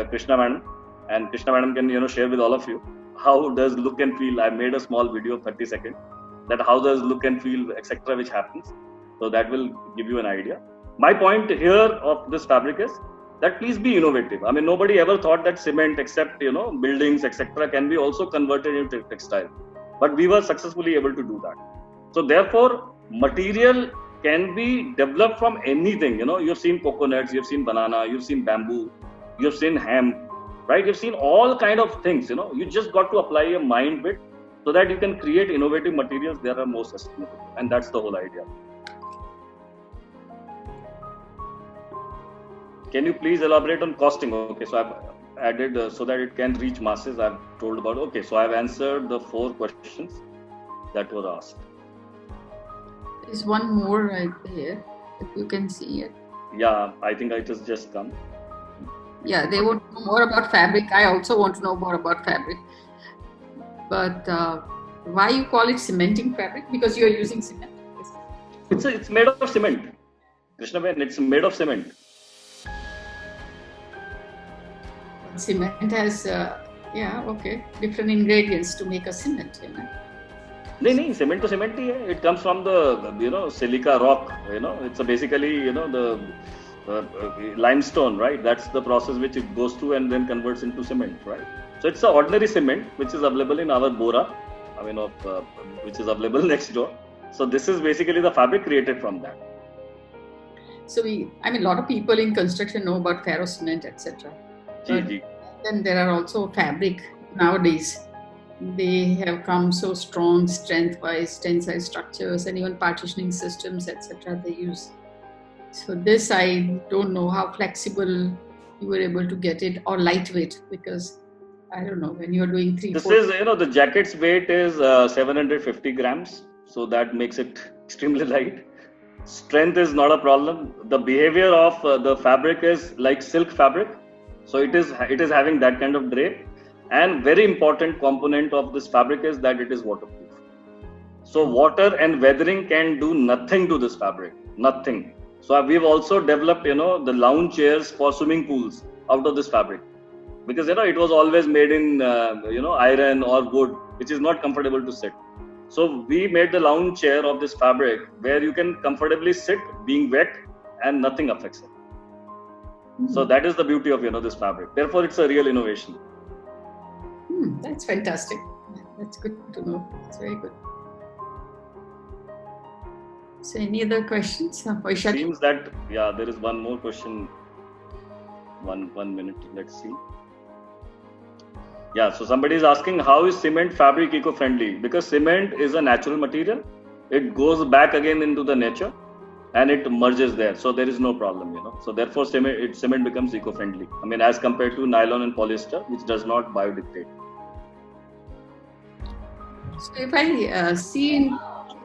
Krishna Madam. And Krishna Madam can, share with all of you how does look and feel. I made a small video of 30 seconds that how does look and feel, etc., which happens. So that will give you an idea. My point here of this fabric is that please be innovative. I mean, nobody ever thought that cement, except, buildings, etc., can be also converted into textile. But we were successfully able to do that. So therefore, material can be developed from anything. You've seen coconuts, you've seen banana, you've seen bamboo, you've seen hemp, right? You've seen all kind of things. You just got to apply your mind bit so that you can create innovative materials that are more sustainable. And that's the whole idea. Can you please elaborate on costing? Okay, so I've added so that it can reach masses. I've told about. Okay, so I've answered the 4 questions. that was asked. There's one more right there, if you can see it. Yeah, I think it has just come. Yeah, they want to know more about fabric. I also want to know more about fabric. But why you call it cementing fabric? Because you are using cement. It's made of cement. Krishnaben, it's made of cement. Cement has, different ingredients to make a cement, No, cement to cement ही है. It comes from the, silica rock, it's basically, the limestone, right? That's the process which it goes through and then converts into cement, right? So it's an ordinary cement which is available in our Bora, which is available next door. So this is basically the fabric created from that. So a lot of people in construction know about ferro cement, etc. Then there are also fabric nowadays. They have come so strong, strength-wise, tensile structures, and even partitioning systems, etc. they use. So this, I don't know how flexible you were able to get it, or lightweight, because I don't know, when you're doing 3-4... This is, the jacket's weight is 750 grams. So that makes it extremely light. Strength is not a problem. The behavior of the fabric is like silk fabric. So it is having that kind of drape. And very important component of this fabric is that it is waterproof. So water and weathering can do nothing to this fabric. Nothing. So we've also developed, the lounge chairs for swimming pools out of this fabric. Because, it was always made in, iron or wood, which is not comfortable to sit. So we made the lounge chair of this fabric where you can comfortably sit being wet and nothing affects it. So that is the beauty of, this fabric. Therefore, it's a real innovation. That's fantastic. That's good to know. It's very good. So any other questions? Seems that, there is one more question. One minute. Let's see. Yeah, so somebody is asking, how is cement fabric eco-friendly? Because cement is a natural material. It goes back again into the nature and it merges there. So there is no problem, So therefore, cement becomes eco-friendly. As compared to nylon and polyester, which does not biodegrade. So if I see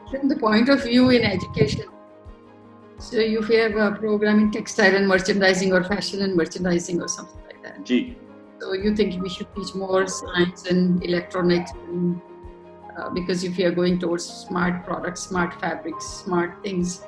from the point of view in education, so if you have a program in textile and merchandising or fashion and merchandising or something like that. G. So you think we should teach more science and electronics, because if you are going towards smart products, smart fabrics, smart things,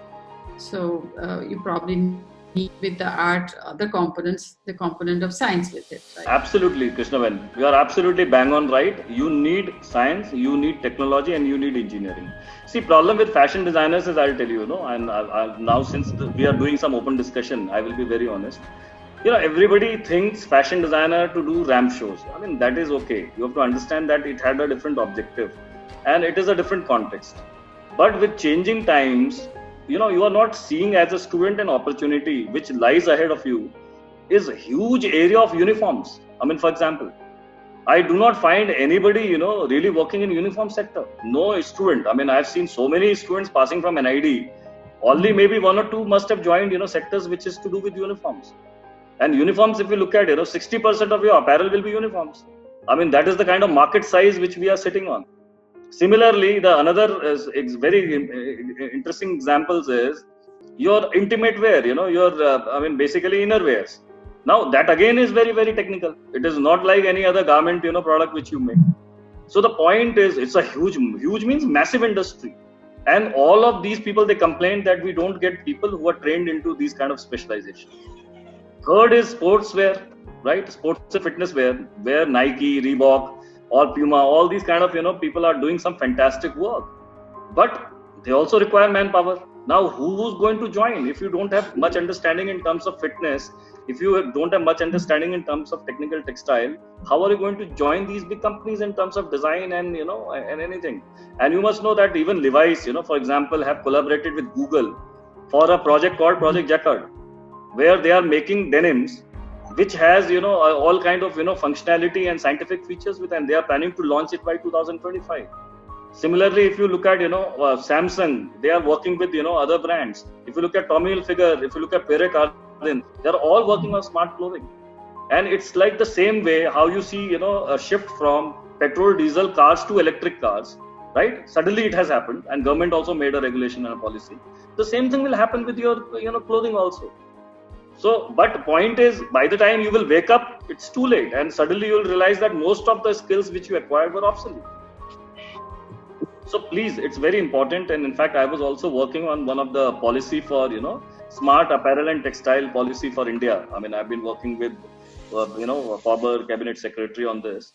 so you probably need with the art other components, the component of science with it, right? Absolutely, Krishnaben. You are absolutely bang on right. You need science, you need technology, and you need engineering. See, problem with fashion designers is, I'll tell you, and now since we are doing some open discussion, I will be very honest. Everybody thinks fashion designer to do ramp shows. That is okay. You have to understand that it had a different objective and it is a different context. But with changing times, you are not seeing as a student an opportunity which lies ahead of you is a huge area of uniforms. For example, I do not find anybody, really working in uniform sector. No student. I've seen so many students passing from NID. Only maybe one or two must have joined, sectors which is to do with uniforms. And uniforms, if you look at, 60% of your apparel will be uniforms. That is the kind of market size which we are sitting on. Similarly, the another is very interesting examples is your intimate wear, your, basically inner wears. Now, that again is very, very technical. It is not like any other garment, product which you make. So the point is, it's a huge means massive industry. And all of these people, they complain that we don't get people who are trained into these kind of specialization. Third is sportswear, right? Sports and fitness wear, where Nike, Reebok, or Puma, all these kind of, people are doing some fantastic work. But they also require manpower. Now, who's going to join? If you don't have much understanding in terms of fitness, if you don't have much understanding in terms of technical textile, how are you going to join these big companies in terms of design and, and anything? And you must know that even Levi's, for example, have collaborated with Google for a project called Project Jacquard, where they are making denims, which has, all kind of, functionality and scientific features with, and they are planning to launch it by 2025. Similarly, if you look at, Samsung, they are working with, other brands. If you look at Tommy Hilfiger, if you look at Pierre Cardin, they are all working on smart clothing. And it's like the same way how you see, a shift from petrol, diesel cars to electric cars. right? Suddenly it has happened, and government also made a regulation and a policy. The same thing will happen with your clothing also. So, but point is, by the time you will wake up, it's too late, and suddenly you will realize that most of the skills which you acquired were obsolete. So please, it's very important. And in fact, I was also working on one of the policy for smart apparel and textile policy for India. I mean, I've been working with a former cabinet secretary on this,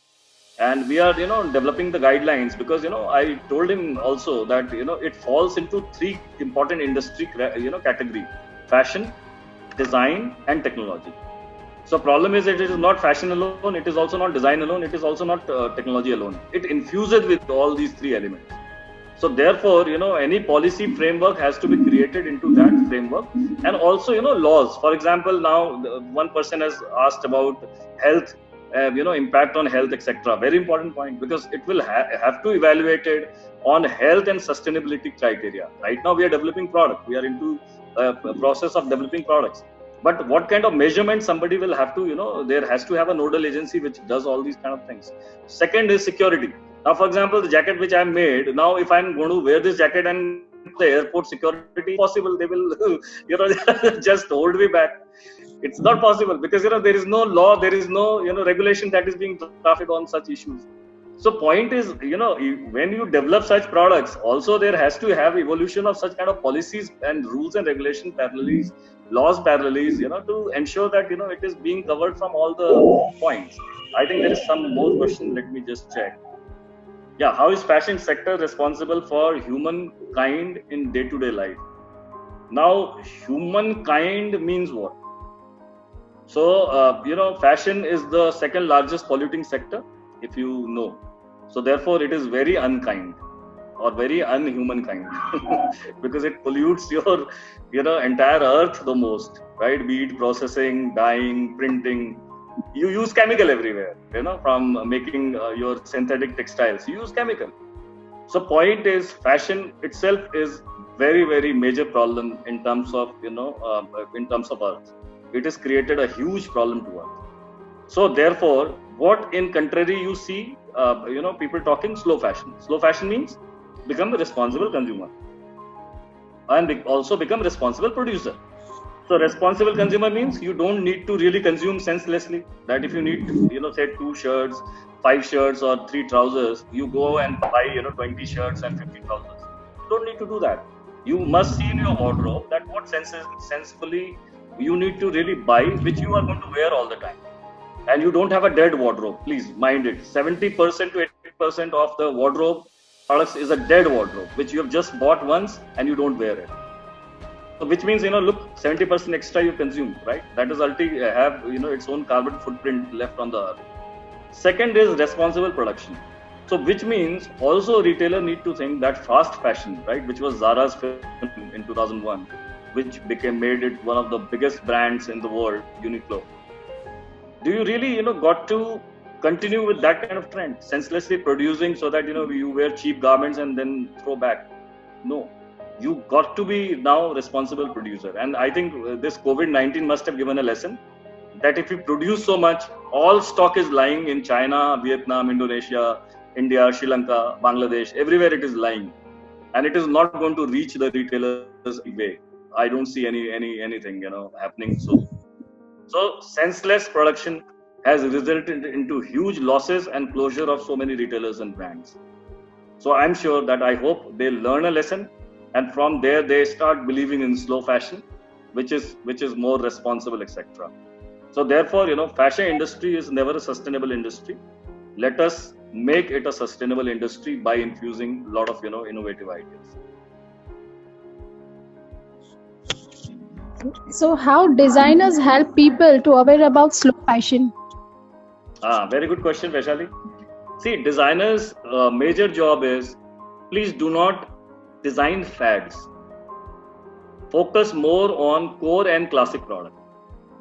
and we are developing the guidelines, because I told him also that it falls into three important industry category: fashion, design, and technology. So problem is, it is not fashion alone, it is also not design alone, it is also not technology alone. It infuses with all these three elements. So therefore, any policy framework has to be created into that framework, and also laws. For example, now one person has asked about health, impact on health, etc. Very important point, because it will have to evaluate it on health and sustainability criteria. Right now, we are developing product. We are into a process of developing products. But what kind of measurement somebody will have to, there has to have a nodal agency which does all these kind of things. Second is security. Now, for example, the jacket which I made, now if I'm going to wear this jacket and the airport security, possible, they will, just hold me back. It's not possible, because, there is no law, there is no, regulation that is being drafted on such issues. So point is, when you develop such products, also there has to have evolution of such kind of policies and rules and regulation parallelies, laws parallelies, to ensure that, it is being covered from all the points. I think there is some more question. Let me just check. Yeah, how is fashion sector responsible for humankind in day-to-day life? Now, humankind means what? So, fashion is the second largest polluting sector, if you know. So therefore, it is very unkind or very unhuman kind because it pollutes your, entire earth the most, right? Be it processing, dyeing, printing. You use chemical everywhere, from making your synthetic textiles. You use chemical. So point is, fashion itself is very, very major problem in terms of, in terms of earth. It has created a huge problem to earth. So therefore, what in contrary you see, people talking slow fashion. Slow fashion means become a responsible consumer and also become a responsible producer. So responsible consumer means you don't need to really consume senselessly. That if you need, say 2 shirts, 5 shirts or 3 trousers, you go and buy, 20 shirts and 50 trousers. You don't need to do that. You must see in your wardrobe that what sensibly you need to really buy, which you are going to wear all the time. And you don't have a dead wardrobe. Please mind it. 70% to 80% of the wardrobe products is a dead wardrobe, which you have just bought once and you don't wear it. So which means, look, 70% extra you consume, right? That is ultimately have, its own carbon footprint left on the earth. Second is responsible production. So which means also retailer need to think that fast fashion, right, which was Zara's film in 2001, which made it one of the biggest brands in the world, Uniqlo. Do you really, got to continue with that kind of trend, senselessly producing so that, you wear cheap garments and then throw back? No. You got to be now responsible producer. And I think this COVID-19 must have given a lesson that if you produce so much, all stock is lying in China, Vietnam, Indonesia, India, Sri Lanka, Bangladesh, everywhere it is lying. And it is not going to reach the retailers way. I don't see anything, happening soon. So senseless production has resulted into huge losses and closure of so many retailers and brands. So I'm sure that I hope they learn a lesson, and from there they start believing in slow fashion, which is more responsible, etc. So therefore, fashion industry is never a sustainable industry. Let us make it a sustainable industry by infusing a lot of innovative ideas. So how designers help people to aware about slow fashion? Very good question, Vaishali. See, designers' major job is, please do not design fads. Focus more on core and classic product,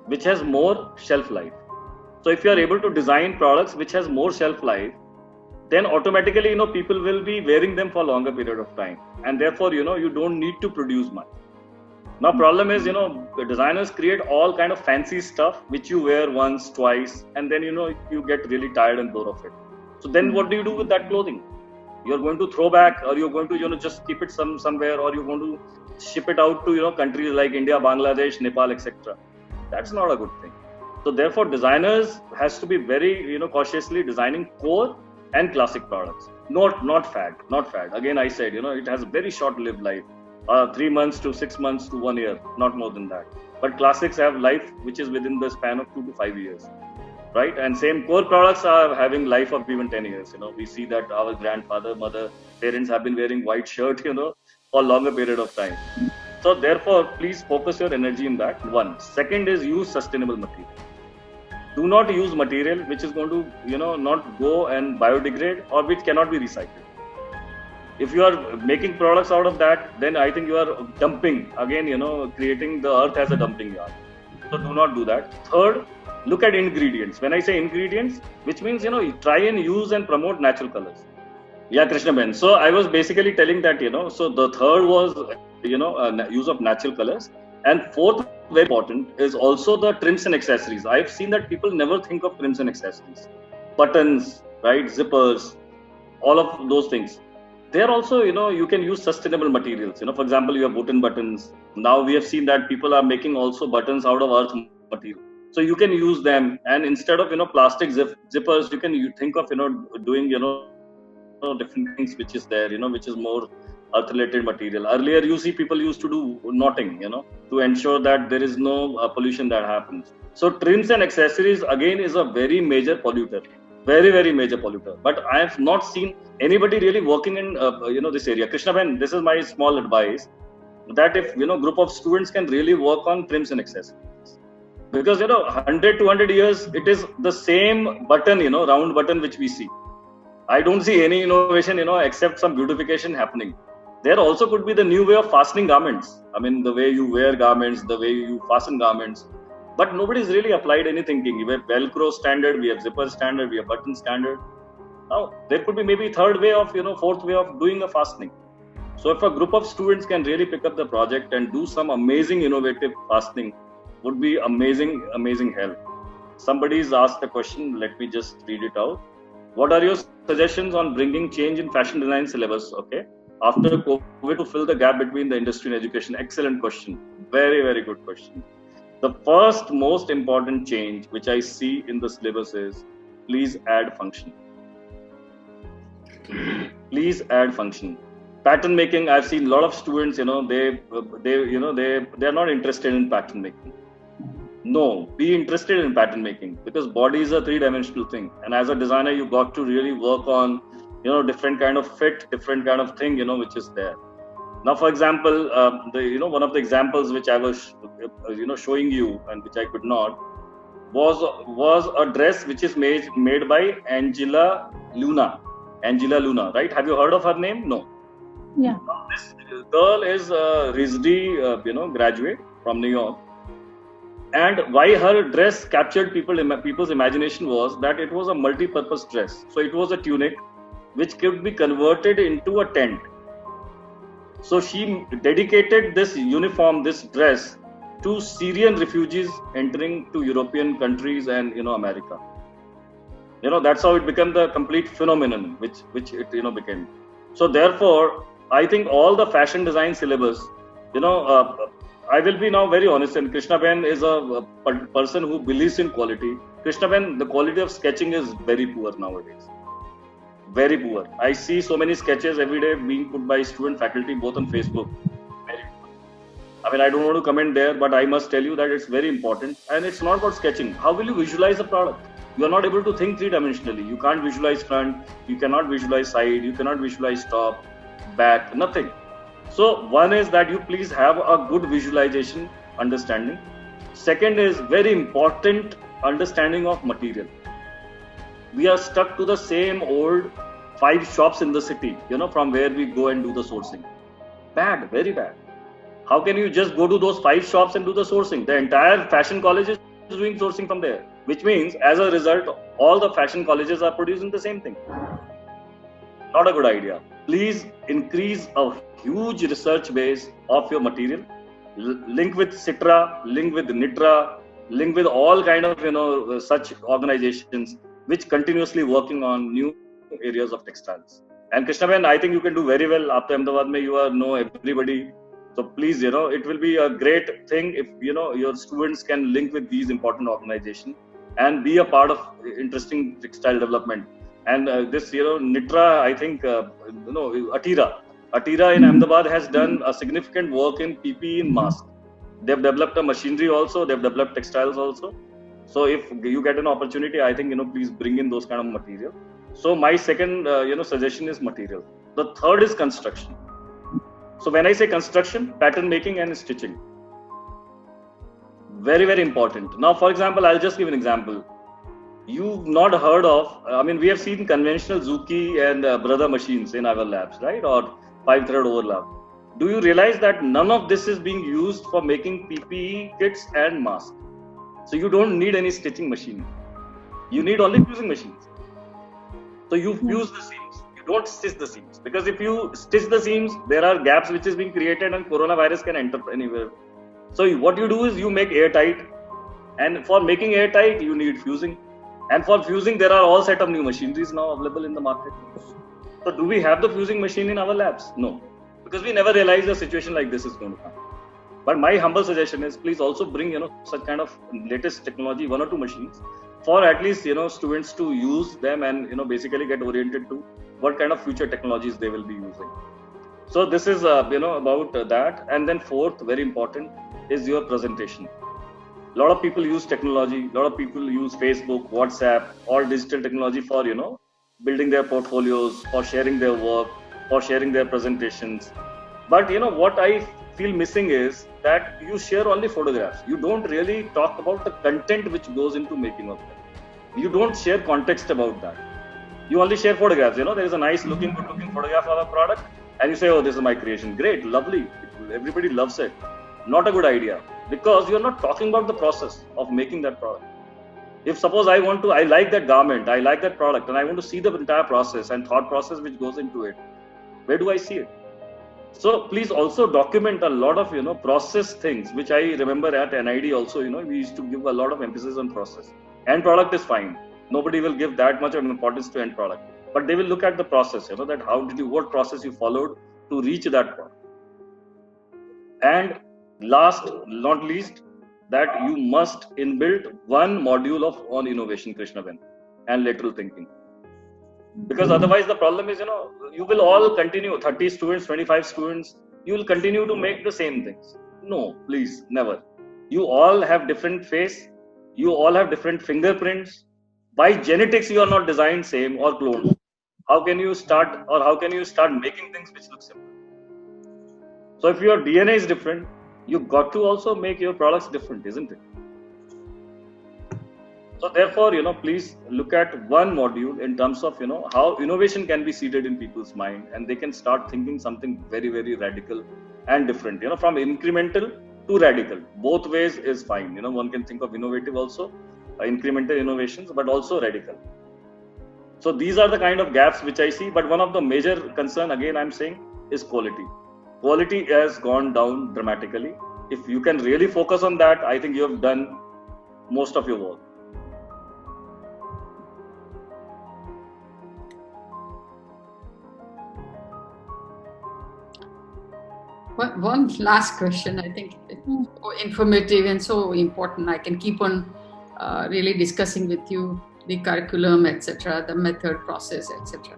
which has more shelf life. So if you are able to design products which has more shelf life, then automatically, people will be wearing them for a longer period of time. And therefore, you don't need to produce much. Now, problem is, the designers create all kind of fancy stuff which you wear once, twice, and then, you get really tired and bored of it. So then what do you do with that clothing? You're going to throw back, or you're going to just keep it somewhere, or you're going to ship it out to countries like India, Bangladesh, Nepal, etc. That's not a good thing. So therefore, designers has to be very cautiously designing core and classic products, not fad. Again, I said it has a very short-lived life, 3 months to 6 months to 1 year, not more than that. But classics have life which is within the span of 2 to 5 years, right? And same core products are having life of even 10 years. We see that our grandfather, mother, parents have been wearing white shirt, for a longer period of time. So therefore, please focus your energy in that. One. Second is use sustainable material. Do not use material which is going to, not go and biodegrade or which cannot be recycled. If you are making products out of that, then I think you are dumping, again, creating the earth as a dumping yard. So do not do that. Third, look at ingredients. When I say ingredients, which means, try and use and promote natural colors. Yeah, Krishna Ben. So I was basically telling that, so the third was, use of natural colors. And fourth, very important, is also the trims and accessories. I've seen that people never think of trims and accessories. Buttons, right? Zippers, all of those things. There also, you can use sustainable materials. For example, you have wooden buttons. Now we have seen that people are making also buttons out of earth material. So you can use them. And instead of, plastic zippers, you think of, doing, different things which is there, which is more earth-related material. Earlier, you see people used to do knotting, to ensure that there is no pollution that happens. So trims and accessories, again, is a very major polluter. Very, very major polluter. But I have not seen anybody really working in, this area. Krishna Ben, this is my small advice, that if, group of students can really work on trims and accessories. Because, 100, 200 years, it is the same button, round button which we see. I don't see any innovation, except some beautification happening. There also could be the new way of fastening garments. I mean, the way you wear garments, the way you fasten garments. But nobody's really applied any thinking. We have Velcro standard, we have zipper standard, we have button standard. Now, there could be maybe third way of, fourth way of doing a fastening. So if a group of students can really pick up the project and do some amazing innovative fastening, would be amazing, amazing help. Somebody's asked a question, let me just read it out. What are your suggestions on bringing change in fashion design syllabus? Okay. After COVID, to fill the gap between the industry and education? Excellent question. Very, very good question. The first most important change which I see in the syllabus is please add function. Please add function. Pattern making, I've seen a lot of students, they're not interested in pattern making. No, be interested in pattern making, because body is a three-dimensional thing. And as a designer, you got to really work on different kind of fit, different kind of thing, which is there. Now, for example, one of the examples which I was, showing you and which I could not, was a dress which is made by Angela Luna, right? Have you heard of her name? No. Yeah. This girl is a RISD, graduate from New York. And why her dress captured people's imagination was that it was a multi-purpose dress. So it was a tunic which could be converted into a tent. So she dedicated this uniform, this dress, to Syrian refugees entering to European countries and America. That's how it became the complete phenomenon which it became. So therefore, I think all the fashion design syllabus, I will be now very honest, and Krishna Ben is a person who believes in quality. Krishna Ben, the quality of sketching is very poor nowadays. Very poor. I see so many sketches every day being put by student faculty, both on Facebook. Very poor. I mean, I don't want to comment there, but I must tell you that it's very important. And it's not about sketching. How will you visualize a product? You are not able to think three-dimensionally. You can't visualize front, you cannot visualize side, you cannot visualize top, back, nothing. So one is that you please have a good visualization understanding. Second is very important understanding of material. We are stuck to the same old 5 shops in the city, from where we go and do the sourcing. Bad, very bad. How can you just go to those 5 shops and do the sourcing? The entire fashion college is doing sourcing from there, which means as a result, all the fashion colleges are producing the same thing. Not a good idea. Please increase a huge research base of your material. Link with Citra, link with Nitra, link with all kind of such organizations which continuously working on new areas of textiles. And Krishnaben, I think you can do very well. After Ahmedabad, you know everybody. So please, it will be a great thing if, your students can link with these important organizations and be a part of interesting textile development. And this, Nitra, I think, Atira in Ahmedabad has done a significant work in PPE and mask. They've developed a machinery also. They've developed textiles also. So if you get an opportunity, I think, please bring in those kind of material. So my second, suggestion is material. The third is construction. So when I say construction, pattern making and stitching. Very, very important. Now, for example, I'll just give an example. You've not heard of, we have seen conventional Zuki and Brother machines in our labs, right? Or 5-thread overlap. Do you realize that none of this is being used for making PPE kits and masks? So you don't need any stitching machine. You need only fusing machines. So you fuse the seams. You don't stitch the seams. Because if you stitch the seams, there are gaps which is being created and coronavirus can enter anywhere. So what you do is you make airtight. And for making airtight, you need fusing. And for fusing, there are all set of new machineries now available in the market. So do we have the fusing machine in our labs? No. Because we never realized a situation like this is going to come. But my humble suggestion is please also bring, such kind of latest technology, 1 or 2 machines, for at least, students to use them and, basically get oriented to what kind of future technologies they will be using. So this is, about that. And then fourth, very important, is your presentation. A lot of people use technology. A lot of people use Facebook, WhatsApp, all digital technology for, building their portfolios, for sharing their work, for sharing their presentations. But, what I feel missing is that you share only photographs. You don't really talk about the content which goes into making of them. You don't share context about that. You only share photographs. There is a nice looking, good looking photograph of a product and you say, oh, this is my creation. Great, lovely. Everybody loves it. Not a good idea because you're not talking about the process of making that product. If suppose I like that garment, I like that product and I want to see the entire process and thought process which goes into it, where do I see it? So please also document a lot of, process things, which I remember at NID also, we used to give a lot of emphasis on process. End product is fine. Nobody will give that much of importance to end product, but they will look at the process, that what process you followed to reach that product. And last, not least, that you must inbuild one module on innovation, Krishnaben, and lateral thinking. Because otherwise the problem is, you will all continue, 30 students, 25 students, you will continue to make the same things. No, please, never. You all have different face, you all have different fingerprints. By genetics, you are not designed same or cloned. How can you start making things which look simple? So if your DNA is different, you got to also make your products different, isn't it? So therefore, please look at one module in terms of, how innovation can be seeded in people's mind and they can start thinking something very, very radical and different, from incremental to radical. Both ways is fine. One can think of innovative also, incremental innovations, but also radical. So these are the kind of gaps which I see. But one of the major concern, again, I'm saying, is quality. Quality has gone down dramatically. If you can really focus on that, I think you have done most of your work. One last question, I think it's so informative and so important. I can keep on really discussing with you the curriculum, etc., the method, process, etc.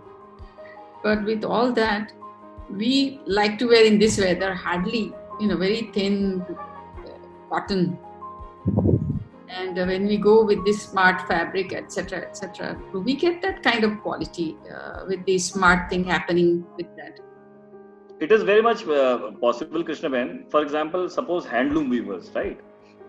But with all that, we like to wear in this weather hardly, very thin cotton. And when we go with this smart fabric, etc., do we get that kind of quality with the smart thing happening with that? It is very much possible, Krishnaben. For example, suppose handloom weavers, right?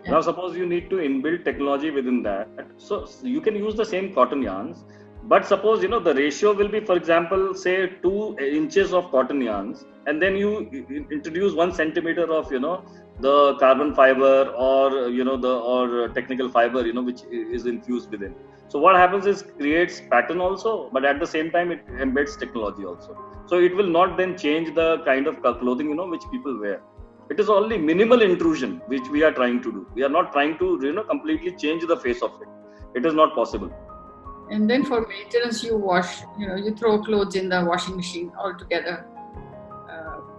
Yeah. Now, suppose you need to inbuild technology within that. So you can use the same cotton yarns, but suppose, the ratio will be, for example, say 2 inches of cotton yarns, and then you introduce 1 centimeter of, the carbon fiber or, or technical fiber, which is infused within. So what happens is creates pattern also, but at the same time, it embeds technology also. So it will not then change the kind of clothing, which people wear. It is only minimal intrusion, which we are trying to do. We are not trying to, completely change the face of it. It is not possible. And then for maintenance, you wash, you throw clothes in the washing machine altogether.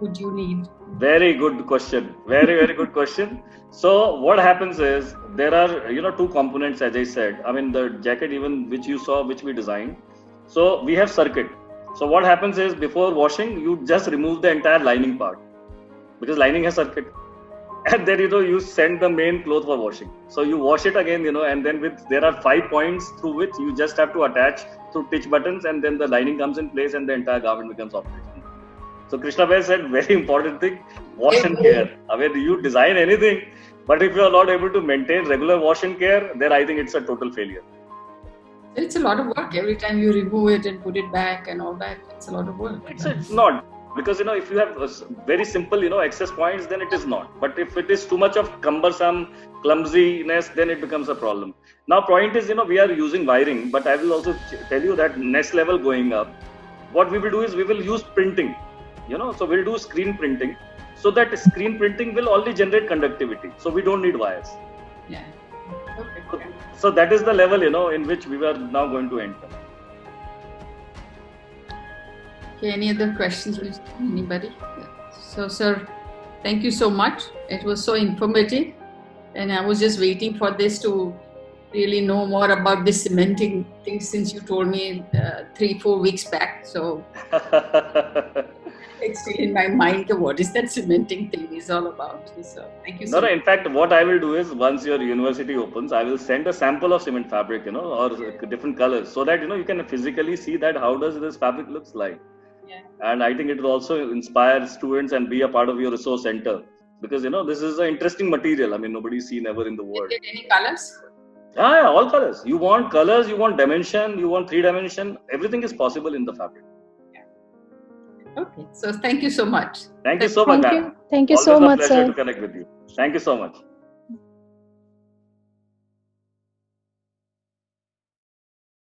Would you need? Very good question. Very, very good question. So what happens is there are, two components, as I said. I mean, the jacket even which you saw, which we designed. So we have circuit. So what happens is before washing, you just remove the entire lining part because lining has circuit. And then, you send the main cloth for washing. So you wash it again, and then there are 5 points through which you just have to attach through stitch buttons, and then the lining comes in place and the entire garment becomes operational. So Krishna Bhai said, very important thing, wash and care. I mean, you design anything, but if you are not able to maintain regular wash and care, then I think it's a total failure. It's a lot of work. Every time you remove it and put it back and all that, it's a lot of work. It's not. Because, if you have very simple, access points, then it is not. But if it is too much of cumbersome, clumsiness, then it becomes a problem. Now, point is, we are using wiring, but I will also tell you that next level going up, what we will do is we will use printing, so we'll do screen printing. So that screen printing will only generate conductivity. So we don't need wires. Yeah. Okay. So that is the level, in which we are now going to enter. Okay, any other questions from anybody? So, sir, thank you so much. It was so informative. And I was just waiting for this to really know more about this cementing thing since you told me 3-4 weeks back. So it's still in my mind what is that cementing thing is all about. So thank you so much. In fact, what I will do is once your university opens, I will send a sample of cement fabric, or different colors so that, you can physically see that how does this fabric looks like. Yeah. And I think it will also inspire students and be a part of your resource center because, this is an interesting material. I mean, nobody's seen ever in the world. Did you get any colors? Yeah, all colors. You want colors, you want dimension, you want 3 dimension. Everything is possible in the fabric. Yeah. Okay. So thank you so much. Thank you so much, ma'am. Thank you so much, Always a pleasure sir. to connect with you. Thank you so much.